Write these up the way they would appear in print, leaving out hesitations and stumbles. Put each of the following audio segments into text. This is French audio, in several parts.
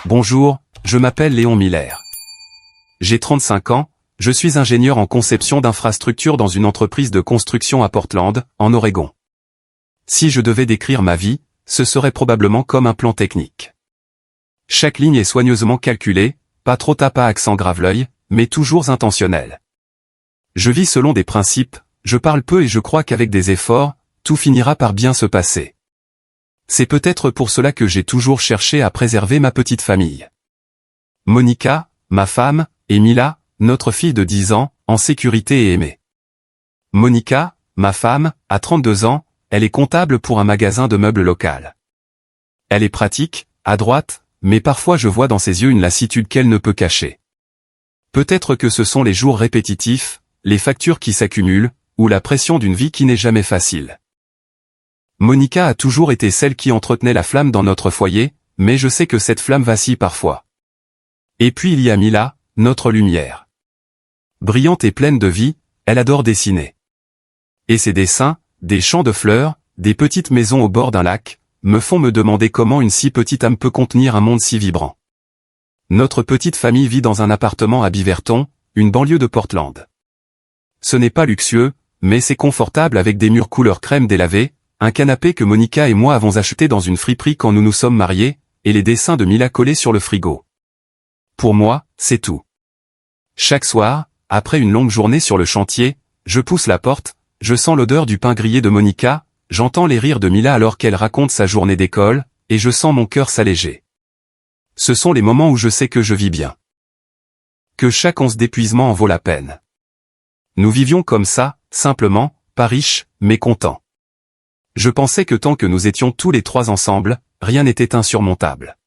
Bonjour, je m'appelle Léon Miller. J'ai 35 ans, je suis ingénieur en conception d'infrastructures dans une entreprise de construction à Portland, en Oregon. Si je devais décrire ma vie, ce serait probablement comme un plan technique. Chaque ligne est soigneusement calculée, pas trop tape à accent grave-l'œil, mais toujours intentionnel. Je vis selon des principes, je parle peu et je crois qu'avec des efforts, tout finira par bien se passer. C'est peut-être pour cela que j'ai toujours cherché à préserver ma petite famille. Monica, ma femme, et Mila, notre fille de 10 ans, en sécurité et aimée. Monica, ma femme, a 32 ans, elle est comptable pour un magasin de meubles local. Elle est pratique, adroite, mais parfois je vois dans ses yeux une lassitude qu'elle ne peut cacher. Peut-être que ce sont les jours répétitifs, les factures qui s'accumulent, ou la pression d'une vie qui n'est jamais facile. Monica a toujours été celle qui entretenait la flamme dans notre foyer, mais je sais que cette flamme vacille parfois. Et puis il y a Mila, notre lumière. Brillante et pleine de vie, elle adore dessiner. Et ses dessins, des champs de fleurs, des petites maisons au bord d'un lac, me font me demander comment une si petite âme peut contenir un monde si vibrant. Notre petite famille vit dans un appartement à Beaverton, une banlieue de Portland. Ce n'est pas luxueux, mais c'est confortable avec des murs couleur crème délavée, un canapé que Monica et moi avons acheté dans une friperie quand nous nous sommes mariés, et les dessins de Mila collés sur le frigo. Pour moi, c'est tout. Chaque soir, après une longue journée sur le chantier, je pousse la porte, je sens l'odeur du pain grillé de Monica, j'entends les rires de Mila alors qu'elle raconte sa journée d'école, et je sens mon cœur s'alléger. Ce sont les moments où je sais que je vis bien. Que chaque once d'épuisement en vaut la peine. Nous vivions comme ça, simplement, pas riches, mais contents. Je pensais que tant que nous étions tous les trois ensemble, rien n'était insurmontable.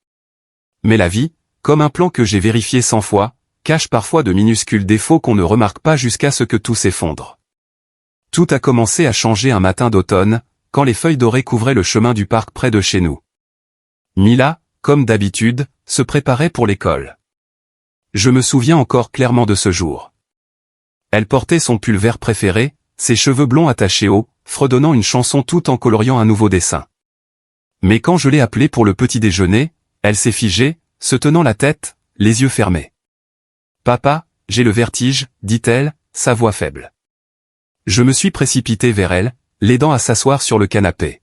Mais la vie, comme un plan que j'ai vérifié 100 fois, cache parfois de minuscules défauts qu'on ne remarque pas jusqu'à ce que tout s'effondre. Tout a commencé à changer un matin d'automne, quand les feuilles dorées couvraient le chemin du parc près de chez nous. Mila, comme d'habitude, se préparait pour l'école. Je me souviens encore clairement de ce jour. Elle portait son pull vert préféré, ses cheveux blonds attachés haut, fredonnant une chanson tout en coloriant un nouveau dessin. Mais quand je l'ai appelée pour le petit déjeuner, elle s'est figée, se tenant la tête, les yeux fermés. « Papa, j'ai le vertige, dit-elle, sa voix faible. » Je me suis précipité vers elle, l'aidant à s'asseoir sur le canapé.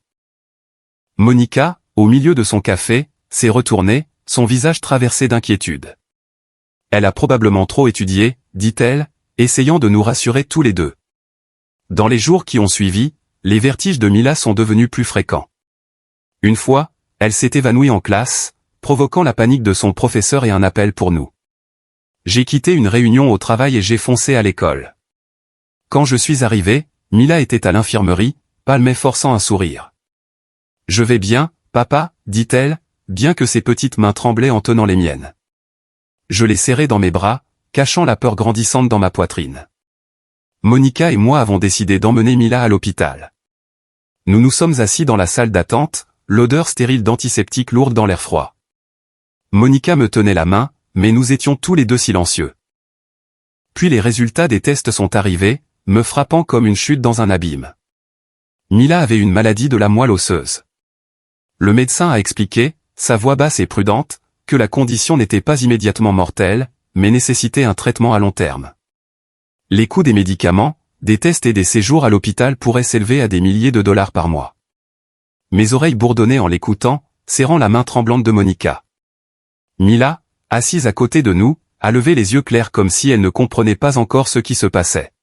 Monica, au milieu de son café, s'est retournée, son visage traversé d'inquiétude. Elle a probablement trop étudié, dit-elle, essayant de nous rassurer tous les deux. Dans les jours qui ont suivi, les vertiges de Mila sont devenus plus fréquents. Une fois, elle s'est évanouie en classe, provoquant la panique de son professeur et un appel pour nous. J'ai quitté une réunion au travail et j'ai foncé à l'école. Quand je suis arrivé, Mila était à l'infirmerie, pâle mais forçant un sourire. « Je vais bien, papa, dit-elle, bien que ses petites mains tremblaient en tenant les miennes. Je l'ai serrée dans mes bras, cachant la peur grandissante dans ma poitrine. Monica et moi avons décidé d'emmener Mila à l'hôpital. Nous nous sommes assis dans la salle d'attente, l'odeur stérile d'antiseptique lourde dans l'air froid. Monica me tenait la main, mais nous étions tous les deux silencieux. Puis les résultats des tests sont arrivés, me frappant comme une chute dans un abîme. Mila avait une maladie de la moelle osseuse. Le médecin a expliqué, sa voix basse et prudente, que la condition n'était pas immédiatement mortelle, mais nécessitait un traitement à long terme. Les coûts des médicaments, des tests et des séjours à l'hôpital pourraient s'élever à des milliers de dollars par mois. Mes oreilles bourdonnaient en l'écoutant, serrant la main tremblante de Monica. Mila, assise à côté de nous, a levé les yeux clairs comme si elle ne comprenait pas encore ce qui se passait.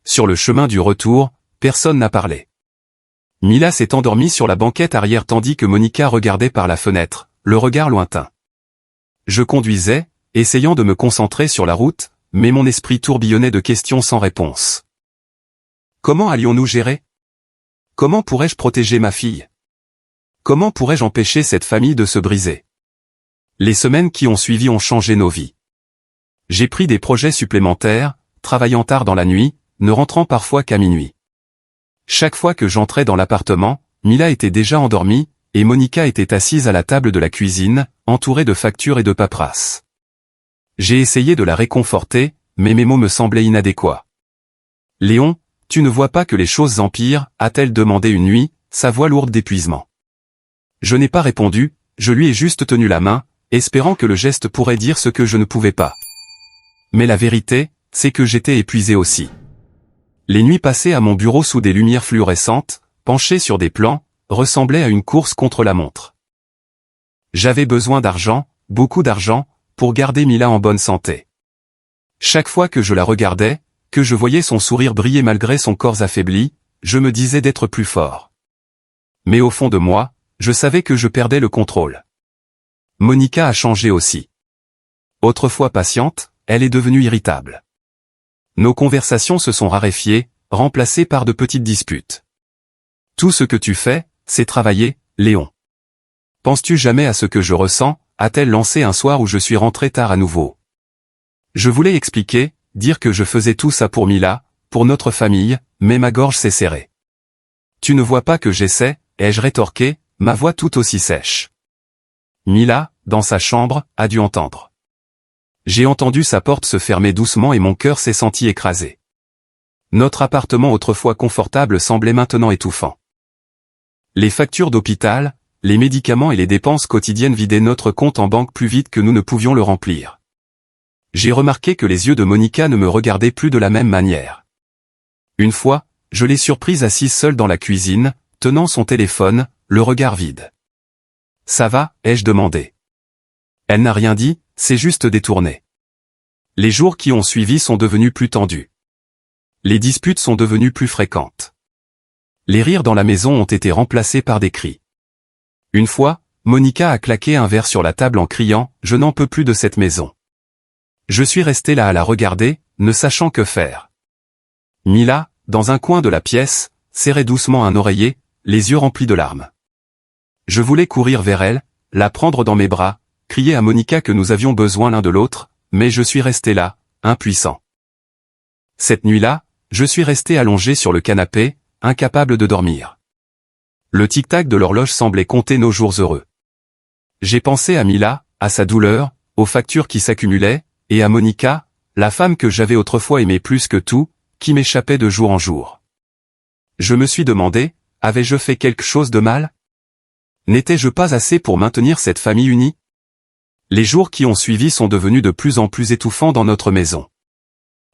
Sur le chemin du retour, personne n'a parlé. Mila s'est endormie sur la banquette arrière tandis que Monica regardait par la fenêtre, le regard lointain. Je conduisais, essayant de me concentrer sur la route, mais mon esprit tourbillonnait de questions sans réponse. Comment allions-nous gérer? Comment pourrais-je protéger ma fille? Comment pourrais-je empêcher cette famille de se briser? Les semaines qui ont suivi ont changé nos vies. J'ai pris des projets supplémentaires, travaillant tard dans la nuit, ne rentrant parfois qu'à minuit. Chaque fois que j'entrais dans l'appartement, Mila était déjà endormie, et Monica était assise à la table de la cuisine, entourée de factures et de paperasses. J'ai essayé de la réconforter, mais mes mots me semblaient inadéquats. « Léon, tu ne vois pas que les choses empirent ?» a-t-elle demandé une nuit, sa voix lourde d'épuisement. Je n'ai pas répondu, je lui ai juste tenu la main, espérant que le geste pourrait dire ce que je ne pouvais pas. Mais la vérité, c'est que j'étais épuisé aussi. Les nuits passées à mon bureau sous des lumières fluorescentes, penché sur des plans, ressemblaient à une course contre la montre. J'avais besoin d'argent, beaucoup d'argent, pour garder Mila en bonne santé. Chaque fois que je la regardais, que je voyais son sourire briller malgré son corps affaibli, je me disais d'être plus fort. Mais au fond de moi, je savais que je perdais le contrôle. Monica a changé aussi. Autrefois patiente, elle est devenue irritable. Nos conversations se sont raréfiées, remplacées par de petites disputes. Tout ce que tu fais, c'est travailler, Léon. Penses-tu jamais à ce que je ressens, a-t-elle lancé un soir où je suis rentré tard à nouveau. Je voulais expliquer, dire que je faisais tout ça pour Mila, pour notre famille, mais ma gorge s'est serrée. Tu ne vois pas que j'essaie, ai-je rétorqué, ma voix tout aussi sèche. Mila, dans sa chambre, a dû entendre. J'ai entendu sa porte se fermer doucement et mon cœur s'est senti écrasé. Notre appartement autrefois confortable semblait maintenant étouffant. Les factures d'hôpital, les médicaments et les dépenses quotidiennes vidaient notre compte en banque plus vite que nous ne pouvions le remplir. J'ai remarqué que les yeux de Monica ne me regardaient plus de la même manière. Une fois, je l'ai surprise assise seule dans la cuisine, tenant son téléphone, le regard vide. « Ça va ?» ai-je demandé. Elle n'a rien dit, c'est juste détourné. Les jours qui ont suivi sont devenus plus tendus. Les disputes sont devenues plus fréquentes. Les rires dans la maison ont été remplacés par des cris. Une fois, Monica a claqué un verre sur la table en criant « Je n'en peux plus de cette maison ». Je suis resté là à la regarder, ne sachant que faire. Mila, dans un coin de la pièce, serrait doucement un oreiller, les yeux remplis de larmes. Je voulais courir vers elle, la prendre dans mes bras, crier à Monica que nous avions besoin l'un de l'autre, mais je suis resté là, impuissant. Cette nuit-là, je suis resté allongé sur le canapé, incapable de dormir. Le tic-tac de l'horloge semblait compter nos jours heureux. J'ai pensé à Mila, à sa douleur, aux factures qui s'accumulaient, et à Monica, la femme que j'avais autrefois aimée plus que tout, qui m'échappait de jour en jour. Je me suis demandé, avais-je fait quelque chose de mal? N'étais-je pas assez pour maintenir cette famille unie? Les jours qui ont suivi sont devenus de plus en plus étouffants dans notre maison.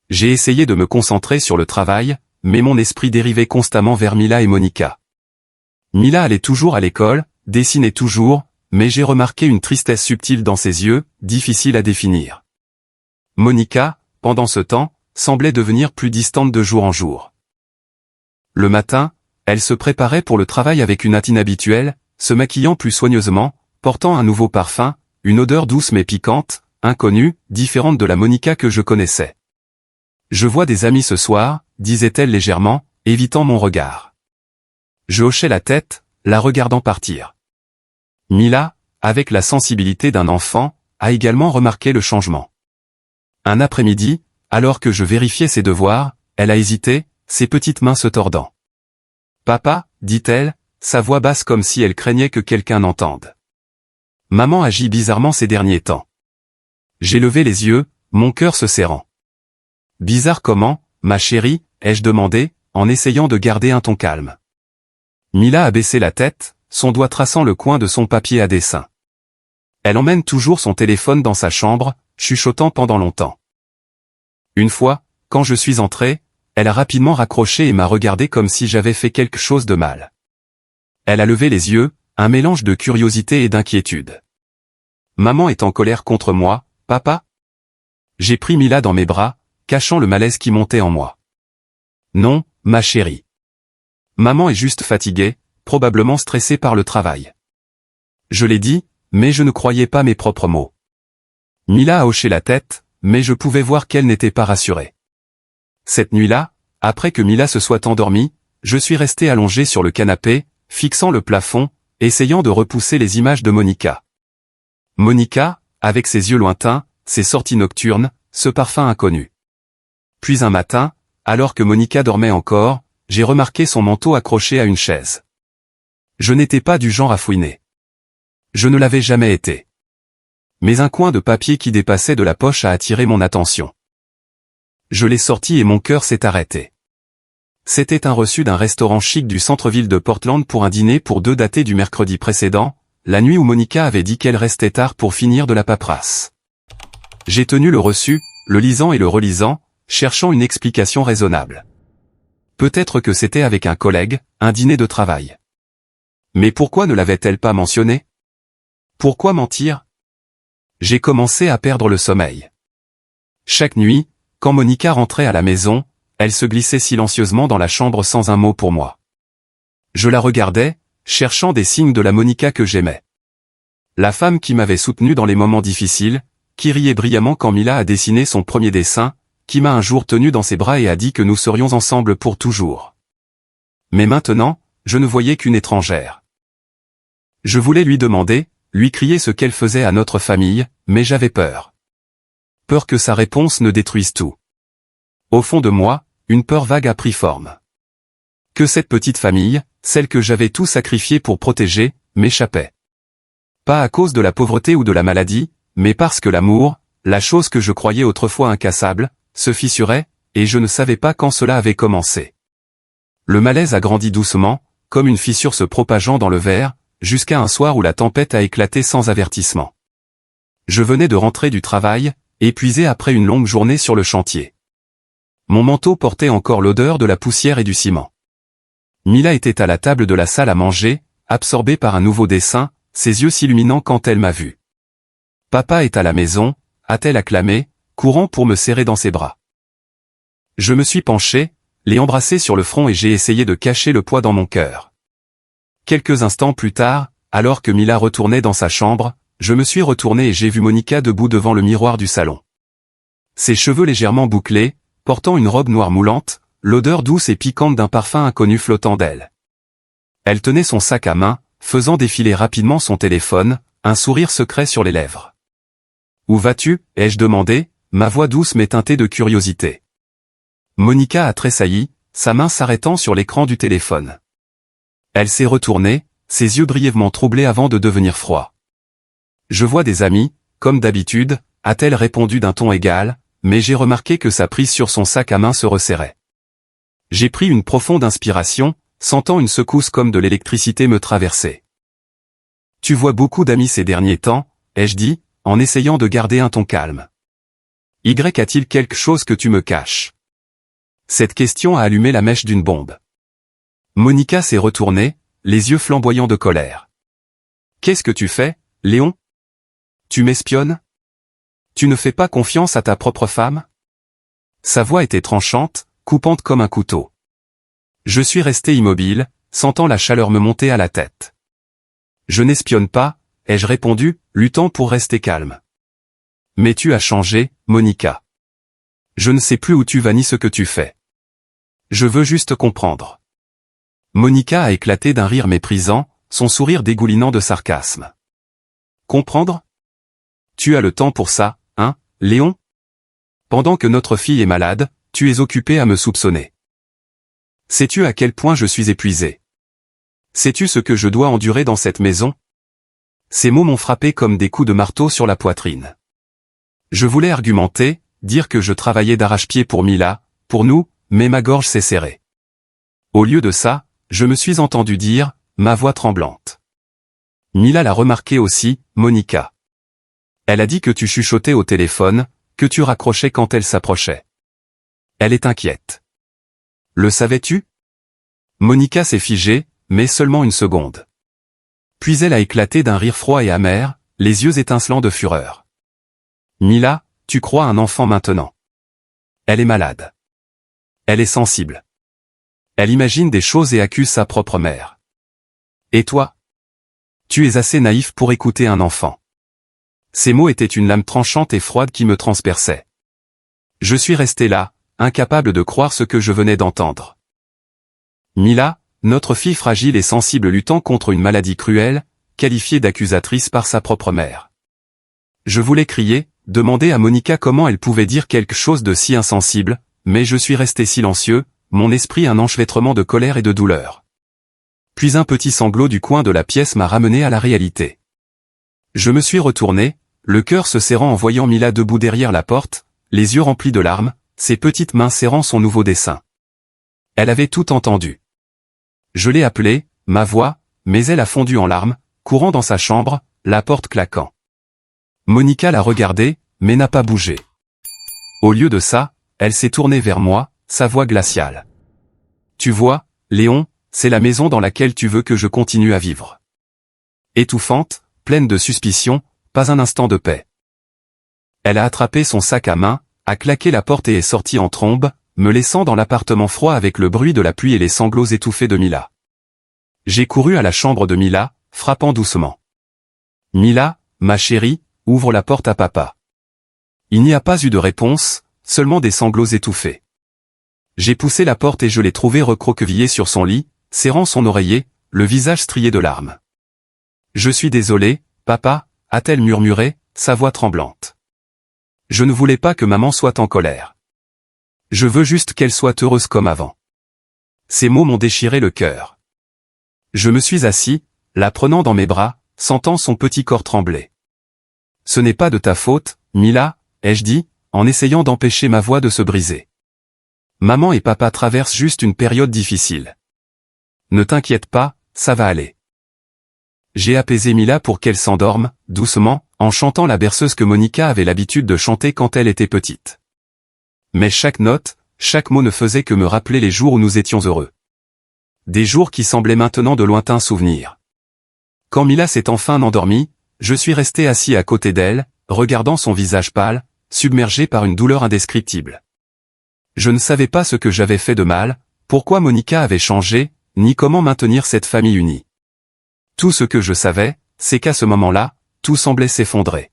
J'ai essayé de me concentrer sur le travail, mais mon esprit dérivait constamment vers Mila et Monica. Mila allait toujours à l'école, dessinait toujours, mais j'ai remarqué une tristesse subtile dans ses yeux, difficile à définir. Monica, pendant ce temps, semblait devenir plus distante de jour en jour. Le matin, elle se préparait pour le travail avec une hâte inhabituelle, se maquillant plus soigneusement, portant un nouveau parfum, une odeur douce mais piquante, inconnue, différente de la Monica que je connaissais. « Je vois des amis ce soir », disait-elle légèrement, évitant mon regard. Je hochais la tête, la regardant partir. Mila, avec la sensibilité d'un enfant, a également remarqué le changement. Un après-midi, alors que je vérifiais ses devoirs, elle a hésité, ses petites mains se tordant. « Papa », dit-elle, sa voix basse comme si elle craignait que quelqu'un n'entende. Maman agit bizarrement ces derniers temps. J'ai levé les yeux, mon cœur se serrant. « Bizarre comment, ma chérie ?» ai-je demandé, en essayant de garder un ton calme. Mila a baissé la tête, son doigt traçant le coin de son papier à dessin. Elle emmène toujours son téléphone dans sa chambre, chuchotant pendant longtemps. Une fois, quand je suis entré, elle a rapidement raccroché et m'a regardé comme si j'avais fait quelque chose de mal. Elle a levé les yeux, un mélange de curiosité et d'inquiétude. Maman est en colère contre moi, papa? J'ai pris Mila dans mes bras, cachant le malaise qui montait en moi. Non, ma chérie. Maman est juste fatiguée, probablement stressée par le travail. Je l'ai dit, mais je ne croyais pas mes propres mots. Mila a hoché la tête, mais je pouvais voir qu'elle n'était pas rassurée. Cette nuit-là, après que Mila se soit endormie, je suis resté allongé sur le canapé, fixant le plafond, essayant de repousser les images de Monica. Monica, avec ses yeux lointains, ses sorties nocturnes, ce parfum inconnu. Puis un matin, alors que Monica dormait encore, j'ai remarqué son manteau accroché à une chaise. Je n'étais pas du genre à fouiner. Je ne l'avais jamais été. Mais un coin de papier qui dépassait de la poche a attiré mon attention. Je l'ai sorti et mon cœur s'est arrêté. C'était un reçu d'un restaurant chic du centre-ville de Portland pour un dîner pour deux daté du mercredi précédent, la nuit où Monica avait dit qu'elle restait tard pour finir de la paperasse. J'ai tenu le reçu, le lisant et le relisant, cherchant une explication raisonnable. Peut-être que c'était avec un collègue, un dîner de travail. Mais pourquoi ne l'avait-elle pas mentionné? Pourquoi mentir? J'ai commencé à perdre le sommeil. Chaque nuit, quand Monica rentrait à la maison, elle se glissait silencieusement dans la chambre sans un mot pour moi. Je la regardais, cherchant des signes de la Monica que j'aimais. La femme qui m'avait soutenu dans les moments difficiles, qui riait brillamment quand Mila a dessiné son premier dessin, qui m'a un jour tenu dans ses bras et a dit que nous serions ensemble pour toujours. Mais maintenant, je ne voyais qu'une étrangère. Je voulais lui demander, lui crier ce qu'elle faisait à notre famille, mais j'avais peur. Peur que sa réponse ne détruise tout. Au fond de moi, une peur vague a pris forme. Que cette petite famille, celle que j'avais tout sacrifié pour protéger, m'échappait. Pas à cause de la pauvreté ou de la maladie, mais parce que l'amour, la chose que je croyais autrefois incassable, se fissurait, et je ne savais pas quand cela avait commencé. Le malaise a grandi doucement, comme une fissure se propageant dans le verre, jusqu'à un soir où la tempête a éclaté sans avertissement. Je venais de rentrer du travail, épuisé après une longue journée sur le chantier. Mon manteau portait encore l'odeur de la poussière et du ciment. Mila était à la table de la salle à manger, absorbée par un nouveau dessin, ses yeux s'illuminant quand elle m'a vu. « Papa est à la maison », a-t-elle acclamé, courant pour me serrer dans ses bras. Je me suis penché, l'ai embrassé sur le front et j'ai essayé de cacher le poids dans mon cœur. Quelques instants plus tard, alors que Mila retournait dans sa chambre, je me suis retourné et j'ai vu Monica debout devant le miroir du salon. Ses cheveux légèrement bouclés, portant une robe noire moulante, l'odeur douce et piquante d'un parfum inconnu flottant d'elle. Elle tenait son sac à main, faisant défiler rapidement son téléphone, un sourire secret sur les lèvres. « Où vas-tu » ai-je demandé, ma voix douce mais teintée de curiosité. Monica a tressailli, sa main s'arrêtant sur l'écran du téléphone. Elle s'est retournée, ses yeux brièvement troublés avant de devenir froids. « Je vois des amis, comme d'habitude » a-t-elle répondu d'un ton égal, mais j'ai remarqué que sa prise sur son sac à main se resserrait. J'ai pris une profonde inspiration, sentant une secousse comme de l'électricité me traverser. « Tu vois beaucoup d'amis ces derniers temps » ai-je dit, en essayant de garder un ton calme. « Y a-t-il quelque chose que tu me caches ?» Cette question a allumé la mèche d'une bombe. Monica s'est retournée, les yeux flamboyants de colère. « Qu'est-ce que tu fais, Léon? Tu m'espionnes? Tu ne fais pas confiance à ta propre femme ?» Sa voix était tranchante, coupante comme un couteau. Je suis resté immobile, sentant la chaleur me monter à la tête. « Je n'espionne pas » ai-je répondu, luttant pour rester calme. « Mais tu as changé, Monica. Je ne sais plus où tu vas ni ce que tu fais. Je veux juste comprendre. » Monica a éclaté d'un rire méprisant, son sourire dégoulinant de sarcasme. « Comprendre? Tu as le temps pour ça, hein, Léon? Pendant que notre fille est malade, tu es occupé à me soupçonner. Sais-tu à quel point je suis épuisé? Sais-tu ce que je dois endurer dans cette maison? » Ces mots m'ont frappé comme des coups de marteau sur la poitrine. Je voulais argumenter, dire que je travaillais d'arrache-pied pour Mila, pour nous, mais ma gorge s'est serrée. Au lieu de ça, je me suis entendu dire, ma voix tremblante. Mila l'a remarqué aussi, Monica. Elle a dit que tu chuchotais au téléphone, que tu raccrochais quand elle s'approchait. Elle est inquiète. Le savais-tu? Monica s'est figée, mais seulement une seconde. Puis elle a éclaté d'un rire froid et amer, les yeux étincelants de fureur. Mila, tu crois un enfant maintenant. Elle est malade. Elle est sensible. Elle imagine des choses et accuse sa propre mère. Et toi? Tu es assez naïf pour écouter un enfant. Ces mots étaient une lame tranchante et froide qui me transperçait. Je suis resté là, incapable de croire ce que je venais d'entendre. Mila, notre fille fragile et sensible luttant contre une maladie cruelle, qualifiée d'accusatrice par sa propre mère. Je voulais crier, demander à Monica comment elle pouvait dire quelque chose de si insensible, mais je suis resté silencieux, mon esprit un enchevêtrement de colère et de douleur. Puis un petit sanglot du coin de la pièce m'a ramené à la réalité. Je me suis retourné, le cœur se serrant en voyant Mila debout derrière la porte, les yeux remplis de larmes, ses petites mains serrant son nouveau dessin. Elle avait tout entendu. Je l'ai appelée, ma voix, mais elle a fondu en larmes, courant dans sa chambre, la porte claquant. Monica l'a regardé, mais n'a pas bougé. Au lieu de ça, elle s'est tournée vers moi, sa voix glaciale. « Tu vois, Léon, c'est la maison dans laquelle tu veux que je continue à vivre. » Étouffante, pleine de suspicion, pas un instant de paix. Elle a attrapé son sac à main, a claqué la porte et est sortie en trombe, me laissant dans l'appartement froid avec le bruit de la pluie et les sanglots étouffés de Mila. J'ai couru à la chambre de Mila, frappant doucement. « Mila, ma chérie, ouvre la porte à papa. » Il n'y a pas eu de réponse, seulement des sanglots étouffés. J'ai poussé la porte et je l'ai trouvée recroquevillée sur son lit, serrant son oreiller, le visage strié de larmes. « Je suis désolé, papa, a-t-elle murmuré, sa voix tremblante. Je ne voulais pas que maman soit en colère. Je veux juste qu'elle soit heureuse comme avant. » Ces mots m'ont déchiré le cœur. Je me suis assis, la prenant dans mes bras, sentant son petit corps trembler. « Ce n'est pas de ta faute, Mila, » ai-je dit, en essayant d'empêcher ma voix de se briser. « Maman et papa traversent juste une période difficile. Ne t'inquiète pas, ça va aller. » J'ai apaisé Mila pour qu'elle s'endorme, doucement, en chantant la berceuse que Monica avait l'habitude de chanter quand elle était petite. Mais chaque note, chaque mot ne faisait que me rappeler les jours où nous étions heureux. Des jours qui semblaient maintenant de lointains souvenirs. Quand Mila s'est enfin endormie, je suis resté assis à côté d'elle, regardant son visage pâle, submergé par une douleur indescriptible. Je ne savais pas ce que j'avais fait de mal, pourquoi Monica avait changé, ni comment maintenir cette famille unie. Tout ce que je savais, c'est qu'à ce moment-là, tout semblait s'effondrer.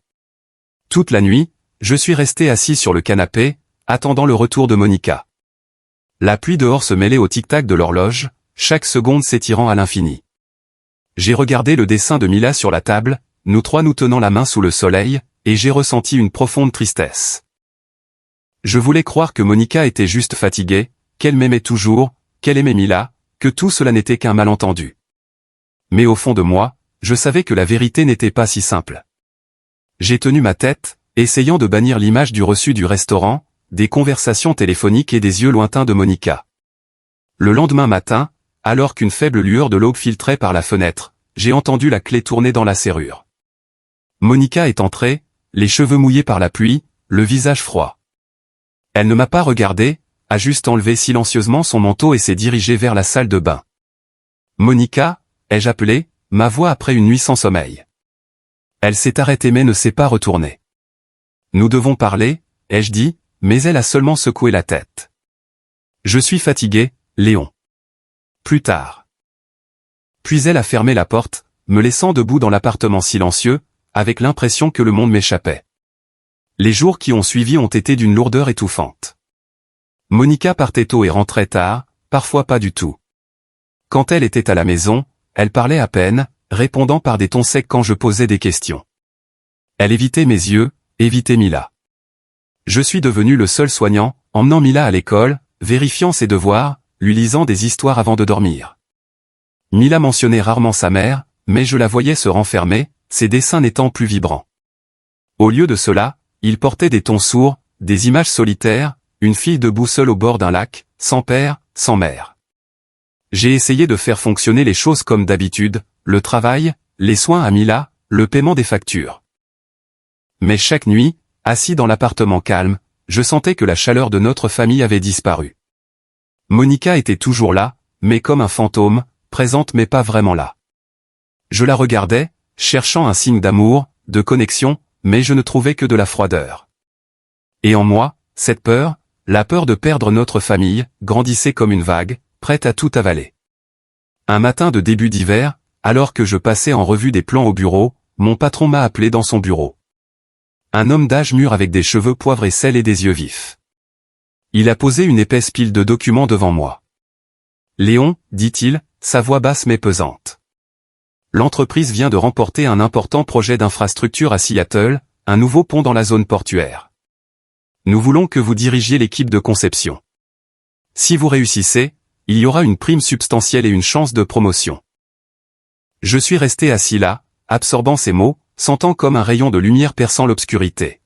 Toute la nuit, je suis resté assis sur le canapé, attendant le retour de Monica. La pluie dehors se mêlait au tic-tac de l'horloge, chaque seconde s'étirant à l'infini. J'ai regardé le dessin de Mila sur la table, nous trois nous tenant la main sous le soleil, et j'ai ressenti une profonde tristesse. Je voulais croire que Monica était juste fatiguée, qu'elle m'aimait toujours, qu'elle aimait Mila, que tout cela n'était qu'un malentendu. Mais au fond de moi, je savais que la vérité n'était pas si simple. J'ai tenu ma tête, essayant de bannir l'image du reçu du restaurant, des conversations téléphoniques et des yeux lointains de Monica. Le lendemain matin, alors qu'une faible lueur de l'aube filtrait par la fenêtre, j'ai entendu la clé tourner dans la serrure. Monica est entrée, les cheveux mouillés par la pluie, le visage froid. Elle ne m'a pas regardé, a juste enlevé silencieusement son manteau et s'est dirigée vers la salle de bain. « Monica » ai-je appelé, ma voix après une nuit sans sommeil. Elle s'est arrêtée mais ne s'est pas retournée. « Nous devons parler » ai-je dit, mais elle a seulement secoué la tête. « Je suis fatigué, Léon. » Plus tard. Puis elle a fermé la porte, me laissant debout dans l'appartement silencieux, avec l'impression que le monde m'échappait. Les jours qui ont suivi ont été d'une lourdeur étouffante. Monica partait tôt et rentrait tard, parfois pas du tout. Quand elle était à la maison, elle parlait à peine, répondant par des tons secs quand je posais des questions. Elle évitait mes yeux, évitait Mila. Je suis devenu le seul soignant, emmenant Mila à l'école, vérifiant ses devoirs, lui lisant des histoires avant de dormir. Mila mentionnait rarement sa mère, mais je la voyais se renfermer, ses dessins n'étant plus vibrants. Au lieu de cela, il portait des tons sourds, des images solitaires, une fille debout seule au bord d'un lac, sans père, sans mère. J'ai essayé de faire fonctionner les choses comme d'habitude, le travail, les soins à Mila, le paiement des factures. Mais chaque nuit, assis dans l'appartement calme, je sentais que la chaleur de notre famille avait disparu. Monica était toujours là, mais comme un fantôme, présente mais pas vraiment là. Je la regardais, cherchant un signe d'amour, de connexion, mais je ne trouvais que de la froideur. Et en moi, cette peur, la peur de perdre notre famille, grandissait comme une vague, prête à tout avaler. Un matin de début d'hiver, alors que je passais en revue des plans au bureau, mon patron m'a appelé dans son bureau. Un homme d'âge mûr avec des cheveux poivre et sel et des yeux vifs. Il a posé une épaisse pile de documents devant moi. « Léon, dit-il, sa voix basse mais pesante. L'entreprise vient de remporter un important projet d'infrastructure à Seattle, un nouveau pont dans la zone portuaire. Nous voulons que vous dirigiez l'équipe de conception. Si vous réussissez, il y aura une prime substantielle et une chance de promotion. » Je suis resté assis là, absorbant ces mots, sentant comme un rayon de lumière perçant l'obscurité.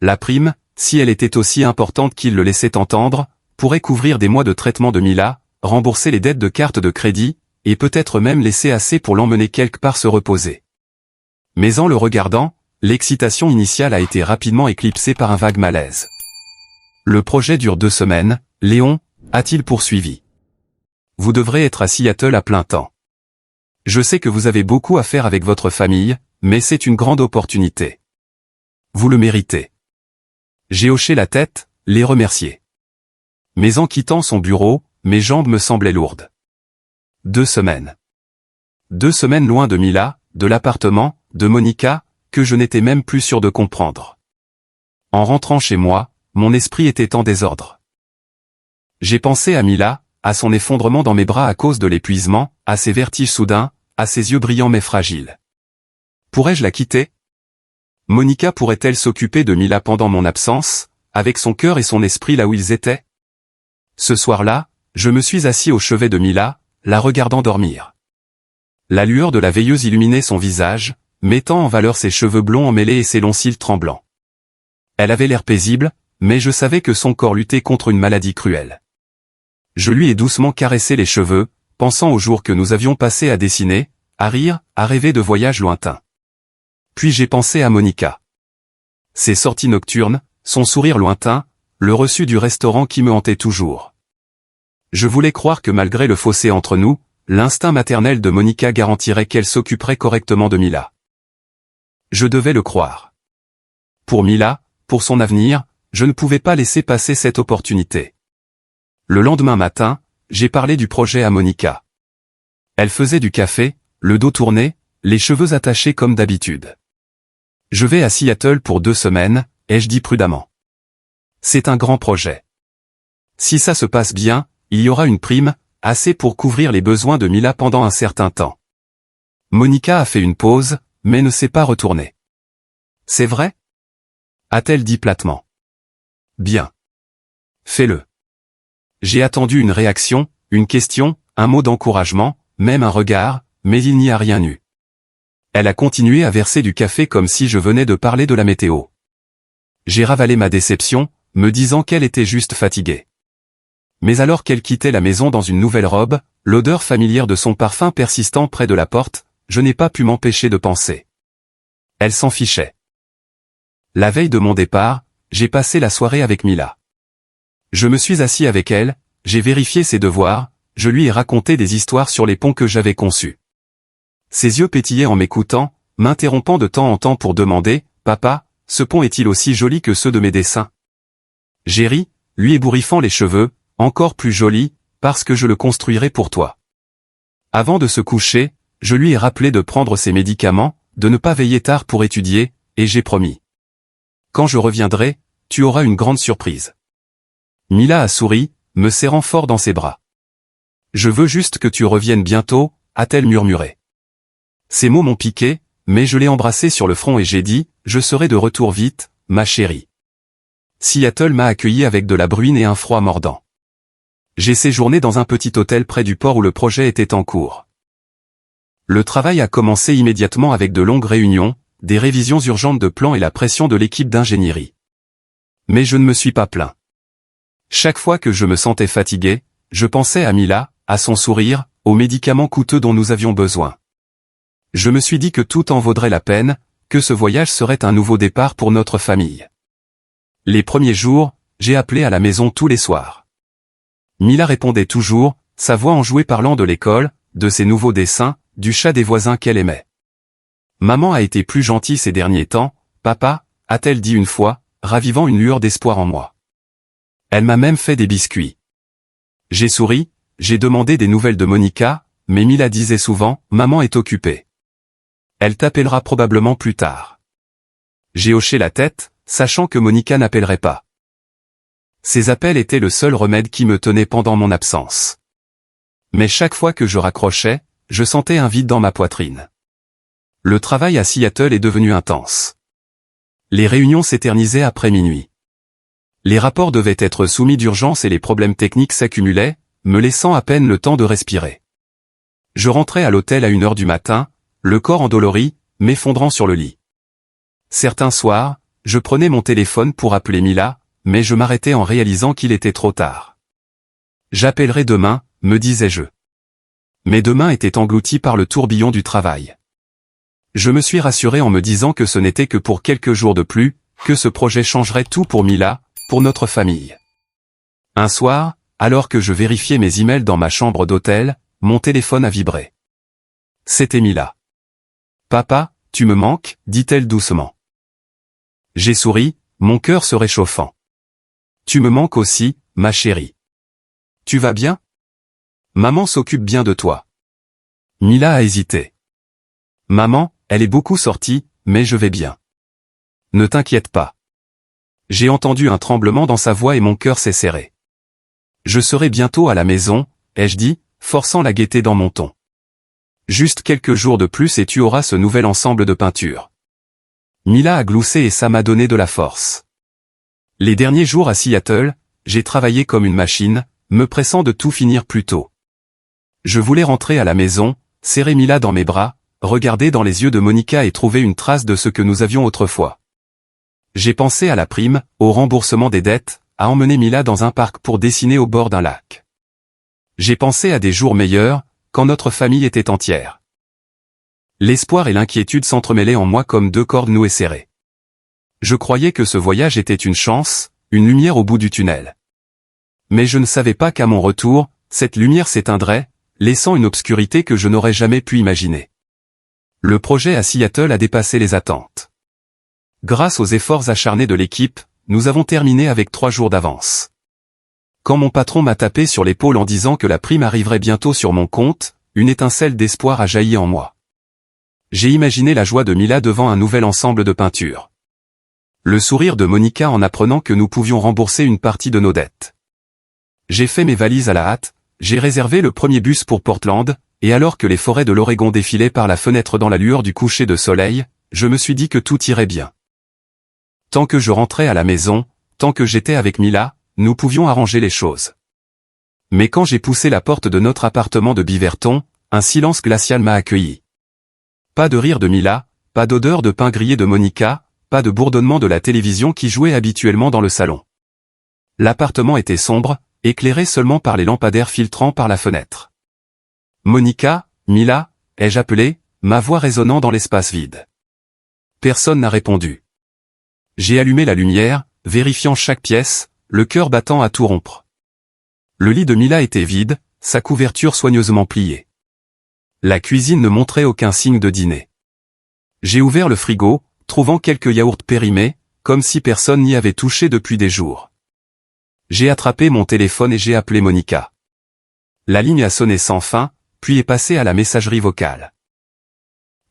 La prime, si elle était aussi importante qu'il le laissait entendre, pourrait couvrir des mois de traitement de Mila, rembourser les dettes de cartes de crédit, et peut-être même laissé assez pour l'emmener quelque part se reposer. Mais en le regardant, l'excitation initiale a été rapidement éclipsée par un vague malaise. Le projet dure 2 semaines, Léon, a-t-il poursuivi. Vous devrez être à Seattle à plein temps. Je sais que vous avez beaucoup à faire avec votre famille, mais c'est une grande opportunité. Vous le méritez. J'ai hoché la tête, les remercié. Mais en quittant son bureau, mes jambes me semblaient lourdes. 2 semaines. 2 semaines loin de Mila, de l'appartement, de Monica, que je n'étais même plus sûr de comprendre. En rentrant chez moi, mon esprit était en désordre. J'ai pensé à Mila, à son effondrement dans mes bras à cause de l'épuisement, à ses vertiges soudains, à ses yeux brillants mais fragiles. Pourrais-je la quitter? Monica pourrait-elle s'occuper de Mila pendant mon absence, avec son cœur et son esprit là où ils étaient? Ce soir-là, je me suis assis au chevet de Mila, la regardant dormir. La lueur de la veilleuse illuminait son visage, mettant en valeur ses cheveux blonds emmêlés et ses longs cils tremblants. Elle avait l'air paisible, mais je savais que son corps luttait contre une maladie cruelle. Je lui ai doucement caressé les cheveux, pensant aux jours que nous avions passés à dessiner, à rire, à rêver de voyages lointains. Puis j'ai pensé à Monica. Ses sorties nocturnes, son sourire lointain, le reçu du restaurant qui me hantait toujours. Je voulais croire que malgré le fossé entre nous, l'instinct maternel de Monica garantirait qu'elle s'occuperait correctement de Mila. Je devais le croire. Pour Mila, pour son avenir, je ne pouvais pas laisser passer cette opportunité. Le lendemain matin, j'ai parlé du projet à Monica. Elle faisait du café, le dos tourné, les cheveux attachés comme d'habitude. Je vais à Seattle pour 2 semaines, ai-je dit prudemment. C'est un grand projet. Si ça se passe bien, il y aura une prime, assez pour couvrir les besoins de Mila pendant un certain temps. Monica a fait une pause, mais ne s'est pas retournée. C'est vrai? A-t-elle dit platement. Bien. Fais-le. J'ai attendu une réaction, une question, un mot d'encouragement, même un regard, mais il n'y a rien eu. Elle a continué à verser du café comme si je venais de parler de la météo. J'ai ravalé ma déception, me disant qu'elle était juste fatiguée. Mais alors qu'elle quittait la maison dans une nouvelle robe, l'odeur familière de son parfum persistant près de la porte, je n'ai pas pu m'empêcher de penser. Elle s'en fichait. La veille de mon départ, j'ai passé la soirée avec Mila. Je me suis assis avec elle, j'ai vérifié ses devoirs, je lui ai raconté des histoires sur les ponts que j'avais conçus. Ses yeux pétillaient en m'écoutant, m'interrompant de temps en temps pour demander « Papa, ce pont est-il aussi joli que ceux de mes dessins ?» J'ai ri, lui ébouriffant les cheveux, encore plus joli, parce que je le construirai pour toi. Avant de se coucher, je lui ai rappelé de prendre ses médicaments, de ne pas veiller tard pour étudier, et j'ai promis. Quand je reviendrai, tu auras une grande surprise. Mila a souri, me serrant fort dans ses bras. Je veux juste que tu reviennes bientôt, a-t-elle murmuré. Ces mots m'ont piqué, mais je l'ai embrassée sur le front et j'ai dit, je serai de retour vite, ma chérie. Seattle m'a accueilli avec de la bruine et un froid mordant. J'ai séjourné dans un petit hôtel près du port où le projet était en cours. Le travail a commencé immédiatement avec de longues réunions, des révisions urgentes de plans et la pression de l'équipe d'ingénierie. Mais je ne me suis pas plaint. Chaque fois que je me sentais fatigué, je pensais à Mila, à son sourire, aux médicaments coûteux dont nous avions besoin. Je me suis dit que tout en vaudrait la peine, que ce voyage serait un nouveau départ pour notre famille. Les premiers jours, j'ai appelé à la maison tous les soirs. Mila répondait toujours, sa voix enjouée parlant de l'école, de ses nouveaux dessins, du chat des voisins qu'elle aimait. Maman a été plus gentille ces derniers temps, papa, a-t-elle dit une fois, ravivant une lueur d'espoir en moi. Elle m'a même fait des biscuits. J'ai souri, j'ai demandé des nouvelles de Monica, mais Mila disait souvent, maman est occupée. Elle t'appellera probablement plus tard. J'ai hoché la tête, sachant que Monica n'appellerait pas. Ces appels étaient le seul remède qui me tenait pendant mon absence. Mais chaque fois que je raccrochais, je sentais un vide dans ma poitrine. Le travail à Seattle est devenu intense. Les réunions s'éternisaient après minuit. Les rapports devaient être soumis d'urgence et les problèmes techniques s'accumulaient, me laissant à peine le temps de respirer. Je rentrais à l'hôtel à 1h du matin, le corps endolori, m'effondrant sur le lit. Certains soirs, je prenais mon téléphone pour appeler Mila, mais je m'arrêtais en réalisant qu'il était trop tard. J'appellerai demain, me disais-je. Mes deux mains étaient englouties par le tourbillon du travail. Je me suis rassuré en me disant que ce n'était que pour quelques jours de plus, que ce projet changerait tout pour Mila, pour notre famille. Un soir, alors que je vérifiais mes emails dans ma chambre d'hôtel, mon téléphone a vibré. C'était Mila. « Papa, tu me manques » dit-elle doucement. J'ai souri, mon cœur se réchauffant. « Tu me manques aussi, ma chérie. Tu vas bien ? Maman s'occupe bien de toi. » Mila a hésité. « Maman, elle est beaucoup sortie, mais je vais bien. Ne t'inquiète pas. » J'ai entendu un tremblement dans sa voix et mon cœur s'est serré. « Je serai bientôt à la maison, » ai-je dit, forçant la gaieté dans mon ton. « Juste quelques jours de plus et tu auras ce nouvel ensemble de peintures. » Mila a gloussé et ça m'a donné de la force. Les derniers jours à Seattle, j'ai travaillé comme une machine, me pressant de tout finir plus tôt. Je voulais rentrer à la maison, serrer Mila dans mes bras, regarder dans les yeux de Monica et trouver une trace de ce que nous avions autrefois. J'ai pensé à la prime, au remboursement des dettes, à emmener Mila dans un parc pour dessiner au bord d'un lac. J'ai pensé à des jours meilleurs, quand notre famille était entière. L'espoir et l'inquiétude s'entremêlaient en moi comme deux cordes nouées serrées. Je croyais que ce voyage était une chance, une lumière au bout du tunnel. Mais je ne savais pas qu'à mon retour, cette lumière s'éteindrait, laissant une obscurité que je n'aurais jamais pu imaginer. Le projet à Seattle a dépassé les attentes. Grâce aux efforts acharnés de l'équipe, nous avons terminé avec 3 jours d'avance. Quand mon patron m'a tapé sur l'épaule en disant que la prime arriverait bientôt sur mon compte, une étincelle d'espoir a jailli en moi. J'ai imaginé la joie de Mila devant un nouvel ensemble de peintures. Le sourire de Monica en apprenant que nous pouvions rembourser une partie de nos dettes. J'ai fait mes valises à la hâte, j'ai réservé le premier bus pour Portland, et alors que les forêts de l'Oregon défilaient par la fenêtre dans la lueur du coucher de soleil, je me suis dit que tout irait bien. Tant que je rentrais à la maison, tant que j'étais avec Mila, nous pouvions arranger les choses. Mais quand j'ai poussé la porte de notre appartement de Beaverton, un silence glacial m'a accueilli. Pas de rire de Mila, pas d'odeur de pain grillé de Monica, pas de bourdonnement de la télévision qui jouait habituellement dans le salon. L'appartement était sombre, éclairé seulement par les lampadaires filtrant par la fenêtre. « Monica, Mila » ai-je appelé, ma voix résonnant dans l'espace vide. Personne n'a répondu. J'ai allumé la lumière, vérifiant chaque pièce, le cœur battant à tout rompre. Le lit de Mila était vide, sa couverture soigneusement pliée. La cuisine ne montrait aucun signe de dîner. J'ai ouvert le frigo, trouvant quelques yaourts périmés, comme si personne n'y avait touché depuis des jours. J'ai attrapé mon téléphone et j'ai appelé Monica. La ligne a sonné sans fin, puis est passée à la messagerie vocale.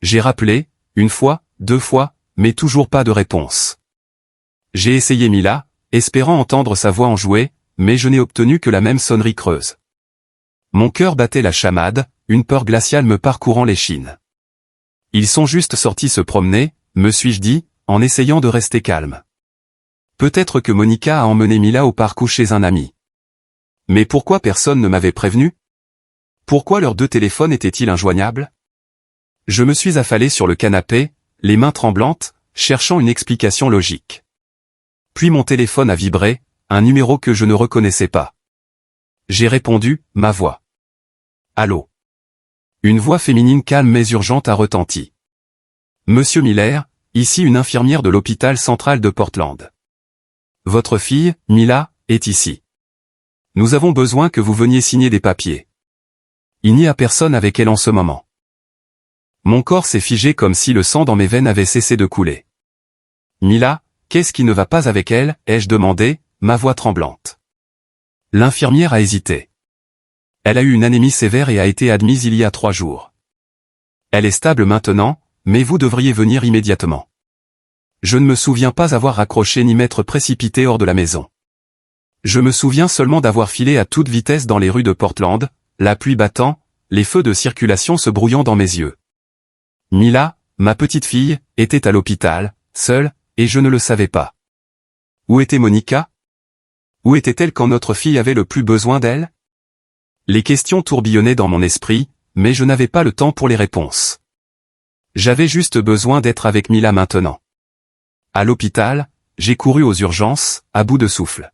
J'ai rappelé, 1 fois, 2 fois, mais toujours pas de réponse. J'ai essayé Mila, espérant entendre sa voix enjouée, mais je n'ai obtenu que la même sonnerie creuse. Mon cœur battait la chamade, une peur glaciale me parcourant l'échine. Ils sont juste sortis se promener, me suis-je dit, en essayant de rester calme. Peut-être que Monica a emmené Mila au parc ou chez un ami. Mais pourquoi personne ne m'avait prévenu? Pourquoi leurs 2 téléphones étaient-ils injoignables? Je me suis affalé sur le canapé, les mains tremblantes, cherchant une explication logique. Puis mon téléphone a vibré, un numéro que je ne reconnaissais pas. J'ai répondu, ma voix. Allô. Une voix féminine calme mais urgente a retenti. Monsieur Miller, ici une infirmière de l'hôpital central de Portland. Votre fille, Mila, est ici. Nous avons besoin que vous veniez signer des papiers. Il n'y a personne avec elle en ce moment. Mon corps s'est figé comme si le sang dans mes veines avait cessé de couler. Mila, qu'est-ce qui ne va pas avec elle, ai-je demandé, ma voix tremblante. L'infirmière a hésité. Elle a eu une anémie sévère et a été admise il y a 3 jours. Elle est stable maintenant, mais vous devriez venir immédiatement. Je ne me souviens pas avoir raccroché ni m'être précipité hors de la maison. Je me souviens seulement d'avoir filé à toute vitesse dans les rues de Portland, la pluie battant, les feux de circulation se brouillant dans mes yeux. Mila, ma petite fille, était à l'hôpital, seule, et je ne le savais pas. Où était Monica? Où était-elle quand notre fille avait le plus besoin d'elle? Les questions tourbillonnaient dans mon esprit, mais je n'avais pas le temps pour les réponses. J'avais juste besoin d'être avec Mila maintenant. À l'hôpital, j'ai couru aux urgences, à bout de souffle.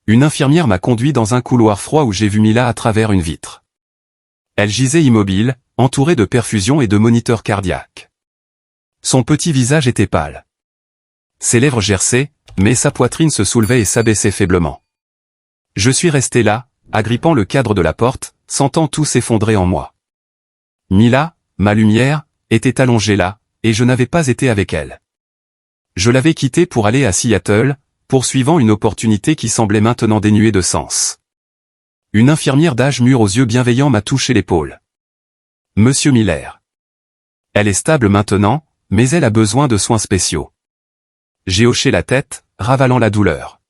Une infirmière m'a conduit dans un couloir froid où j'ai vu Mila à travers une vitre. Elle gisait immobile, entourée de perfusions et de moniteurs cardiaques. Son petit visage était pâle. Ses lèvres gerçaient, mais sa poitrine se soulevait et s'abaissait faiblement. Je suis resté là, agrippant le cadre de la porte, sentant tout s'effondrer en moi. Mila, ma lumière, était allongée là, et je n'avais pas été avec elle. Je l'avais quittée pour aller à Seattle, poursuivant une opportunité qui semblait maintenant dénuée de sens. Une infirmière d'âge mûr aux yeux bienveillants m'a touché l'épaule. Monsieur Miller. Elle est stable maintenant, mais elle a besoin de soins spéciaux. J'ai hoché la tête, ravalant la douleur.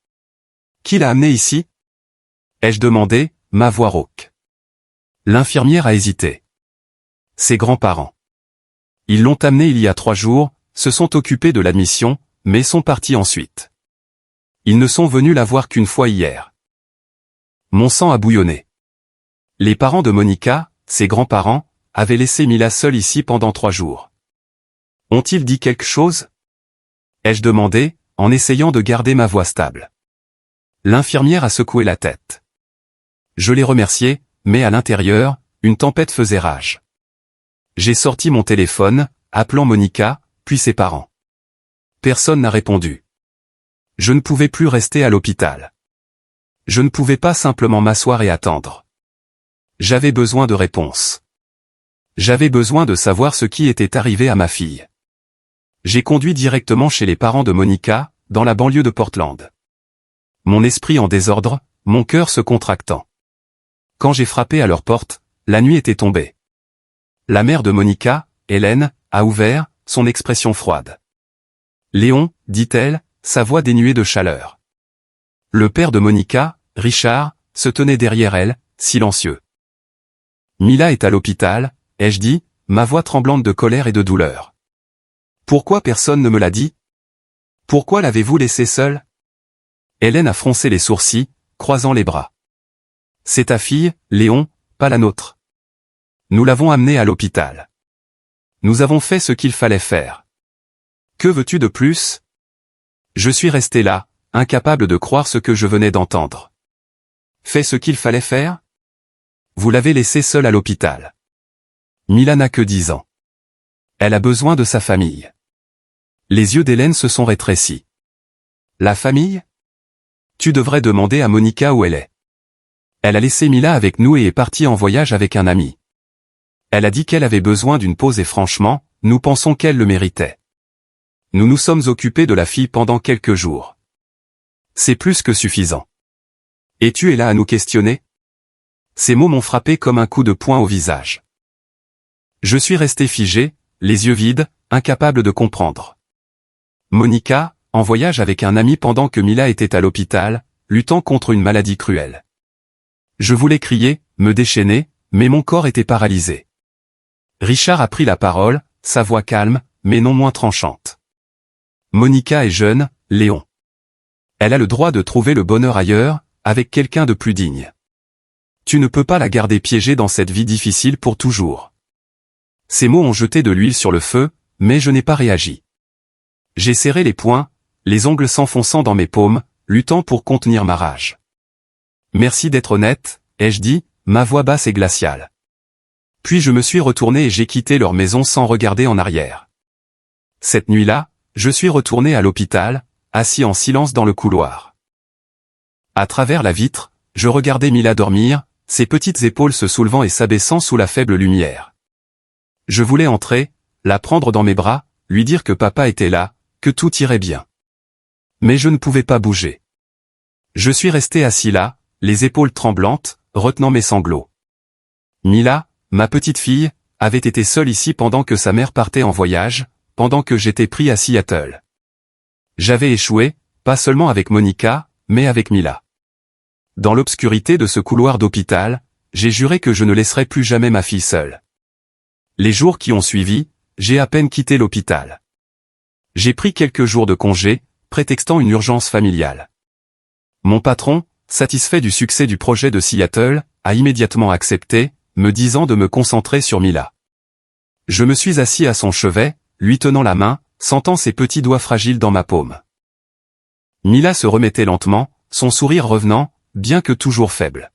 Qui l'a amenée ici? Ai-je demandé, ma voix rauque. L'infirmière a hésité. Ses grands-parents. Ils l'ont amenée il y a 3 jours, se sont occupés de l'admission, mais sont partis ensuite. Ils ne sont venus la voir qu'une fois hier. Mon sang a bouillonné. Les parents de Monica, ses grands-parents, avaient laissé Mila seule ici pendant 3 jours. Ont-ils dit quelque chose? Ai-je demandé, en essayant de garder ma voix stable. L'infirmière a secoué la tête. Je l'ai remercié, mais à l'intérieur, une tempête faisait rage. J'ai sorti mon téléphone, appelant Monica, puis ses parents. Personne n'a répondu. Je ne pouvais plus rester à l'hôpital. Je ne pouvais pas simplement m'asseoir et attendre. J'avais besoin de réponses. J'avais besoin de savoir ce qui était arrivé à ma fille. J'ai conduit directement chez les parents de Monica, dans la banlieue de Portland. Mon esprit en désordre, mon cœur se contractant. Quand j'ai frappé à leur porte, la nuit était tombée. La mère de Monica, Hélène, a ouvert, son expression froide. Léon, dit-elle, sa voix dénuée de chaleur. Le père de Monica, Richard, se tenait derrière elle, silencieux. Mila est à l'hôpital, ai-je dit, ma voix tremblante de colère et de douleur. Pourquoi personne ne me l'a dit? Pourquoi l'avez-vous laissée seule? Hélène a froncé les sourcils, croisant les bras. C'est ta fille, Léon, pas la nôtre. Nous l'avons amenée à l'hôpital. Nous avons fait ce qu'il fallait faire. Que veux-tu de plus? Je suis resté là, incapable de croire ce que je venais d'entendre. Fais ce qu'il fallait faire? Vous l'avez laissée seule à l'hôpital. Mila n'a que 10 ans. Elle a besoin de sa famille. Les yeux d'Hélène se sont rétrécis. La famille? Tu devrais demander à Monica où elle est. Elle a laissé Mila avec nous et est partie en voyage avec un ami. Elle a dit qu'elle avait besoin d'une pause et franchement, nous pensons qu'elle le méritait. Nous nous sommes occupés de la fille pendant quelques jours. C'est plus que suffisant. Et tu es là à nous questionner? Ces mots m'ont frappé comme un coup de poing au visage. Je suis resté figé, les yeux vides, incapable de comprendre. Monica, en voyage avec un ami pendant que Mila était à l'hôpital, luttant contre une maladie cruelle. Je voulais crier, me déchaîner, mais mon corps était paralysé. Richard a pris la parole, sa voix calme, mais non moins tranchante. Monica est jeune, Léon. Elle a le droit de trouver le bonheur ailleurs, avec quelqu'un de plus digne. Tu ne peux pas la garder piégée dans cette vie difficile pour toujours. Ces mots ont jeté de l'huile sur le feu, mais je n'ai pas réagi. J'ai serré les poings, les ongles s'enfonçant dans mes paumes, luttant pour contenir ma rage. Merci d'être honnête, ai-je dit, ma voix basse et glaciale. Puis je me suis retourné et j'ai quitté leur maison sans regarder en arrière. Cette nuit-là, je suis retourné à l'hôpital, assis en silence dans le couloir. À travers la vitre, je regardais Mila dormir, ses petites épaules se soulevant et s'abaissant sous la faible lumière. Je voulais entrer, la prendre dans mes bras, lui dire que papa était là, que tout irait bien. Mais je ne pouvais pas bouger. Je suis resté assis là, les épaules tremblantes, retenant mes sanglots. Mila, ma petite fille, avait été seule ici pendant que sa mère partait en voyage, pendant que j'étais pris à Seattle. J'avais échoué, pas seulement avec Monica, mais avec Mila. Dans l'obscurité de ce couloir d'hôpital, j'ai juré que je ne laisserais plus jamais ma fille seule. Les jours qui ont suivi, j'ai à peine quitté l'hôpital. J'ai pris quelques jours de congé, prétextant une urgence familiale. Mon patron, satisfait du succès du projet de Seattle, a immédiatement accepté, me disant de me concentrer sur Mila. Je me suis assis à son chevet, lui tenant la main, sentant ses petits doigts fragiles dans ma paume. Mila se remettait lentement, son sourire revenant, bien que toujours faible.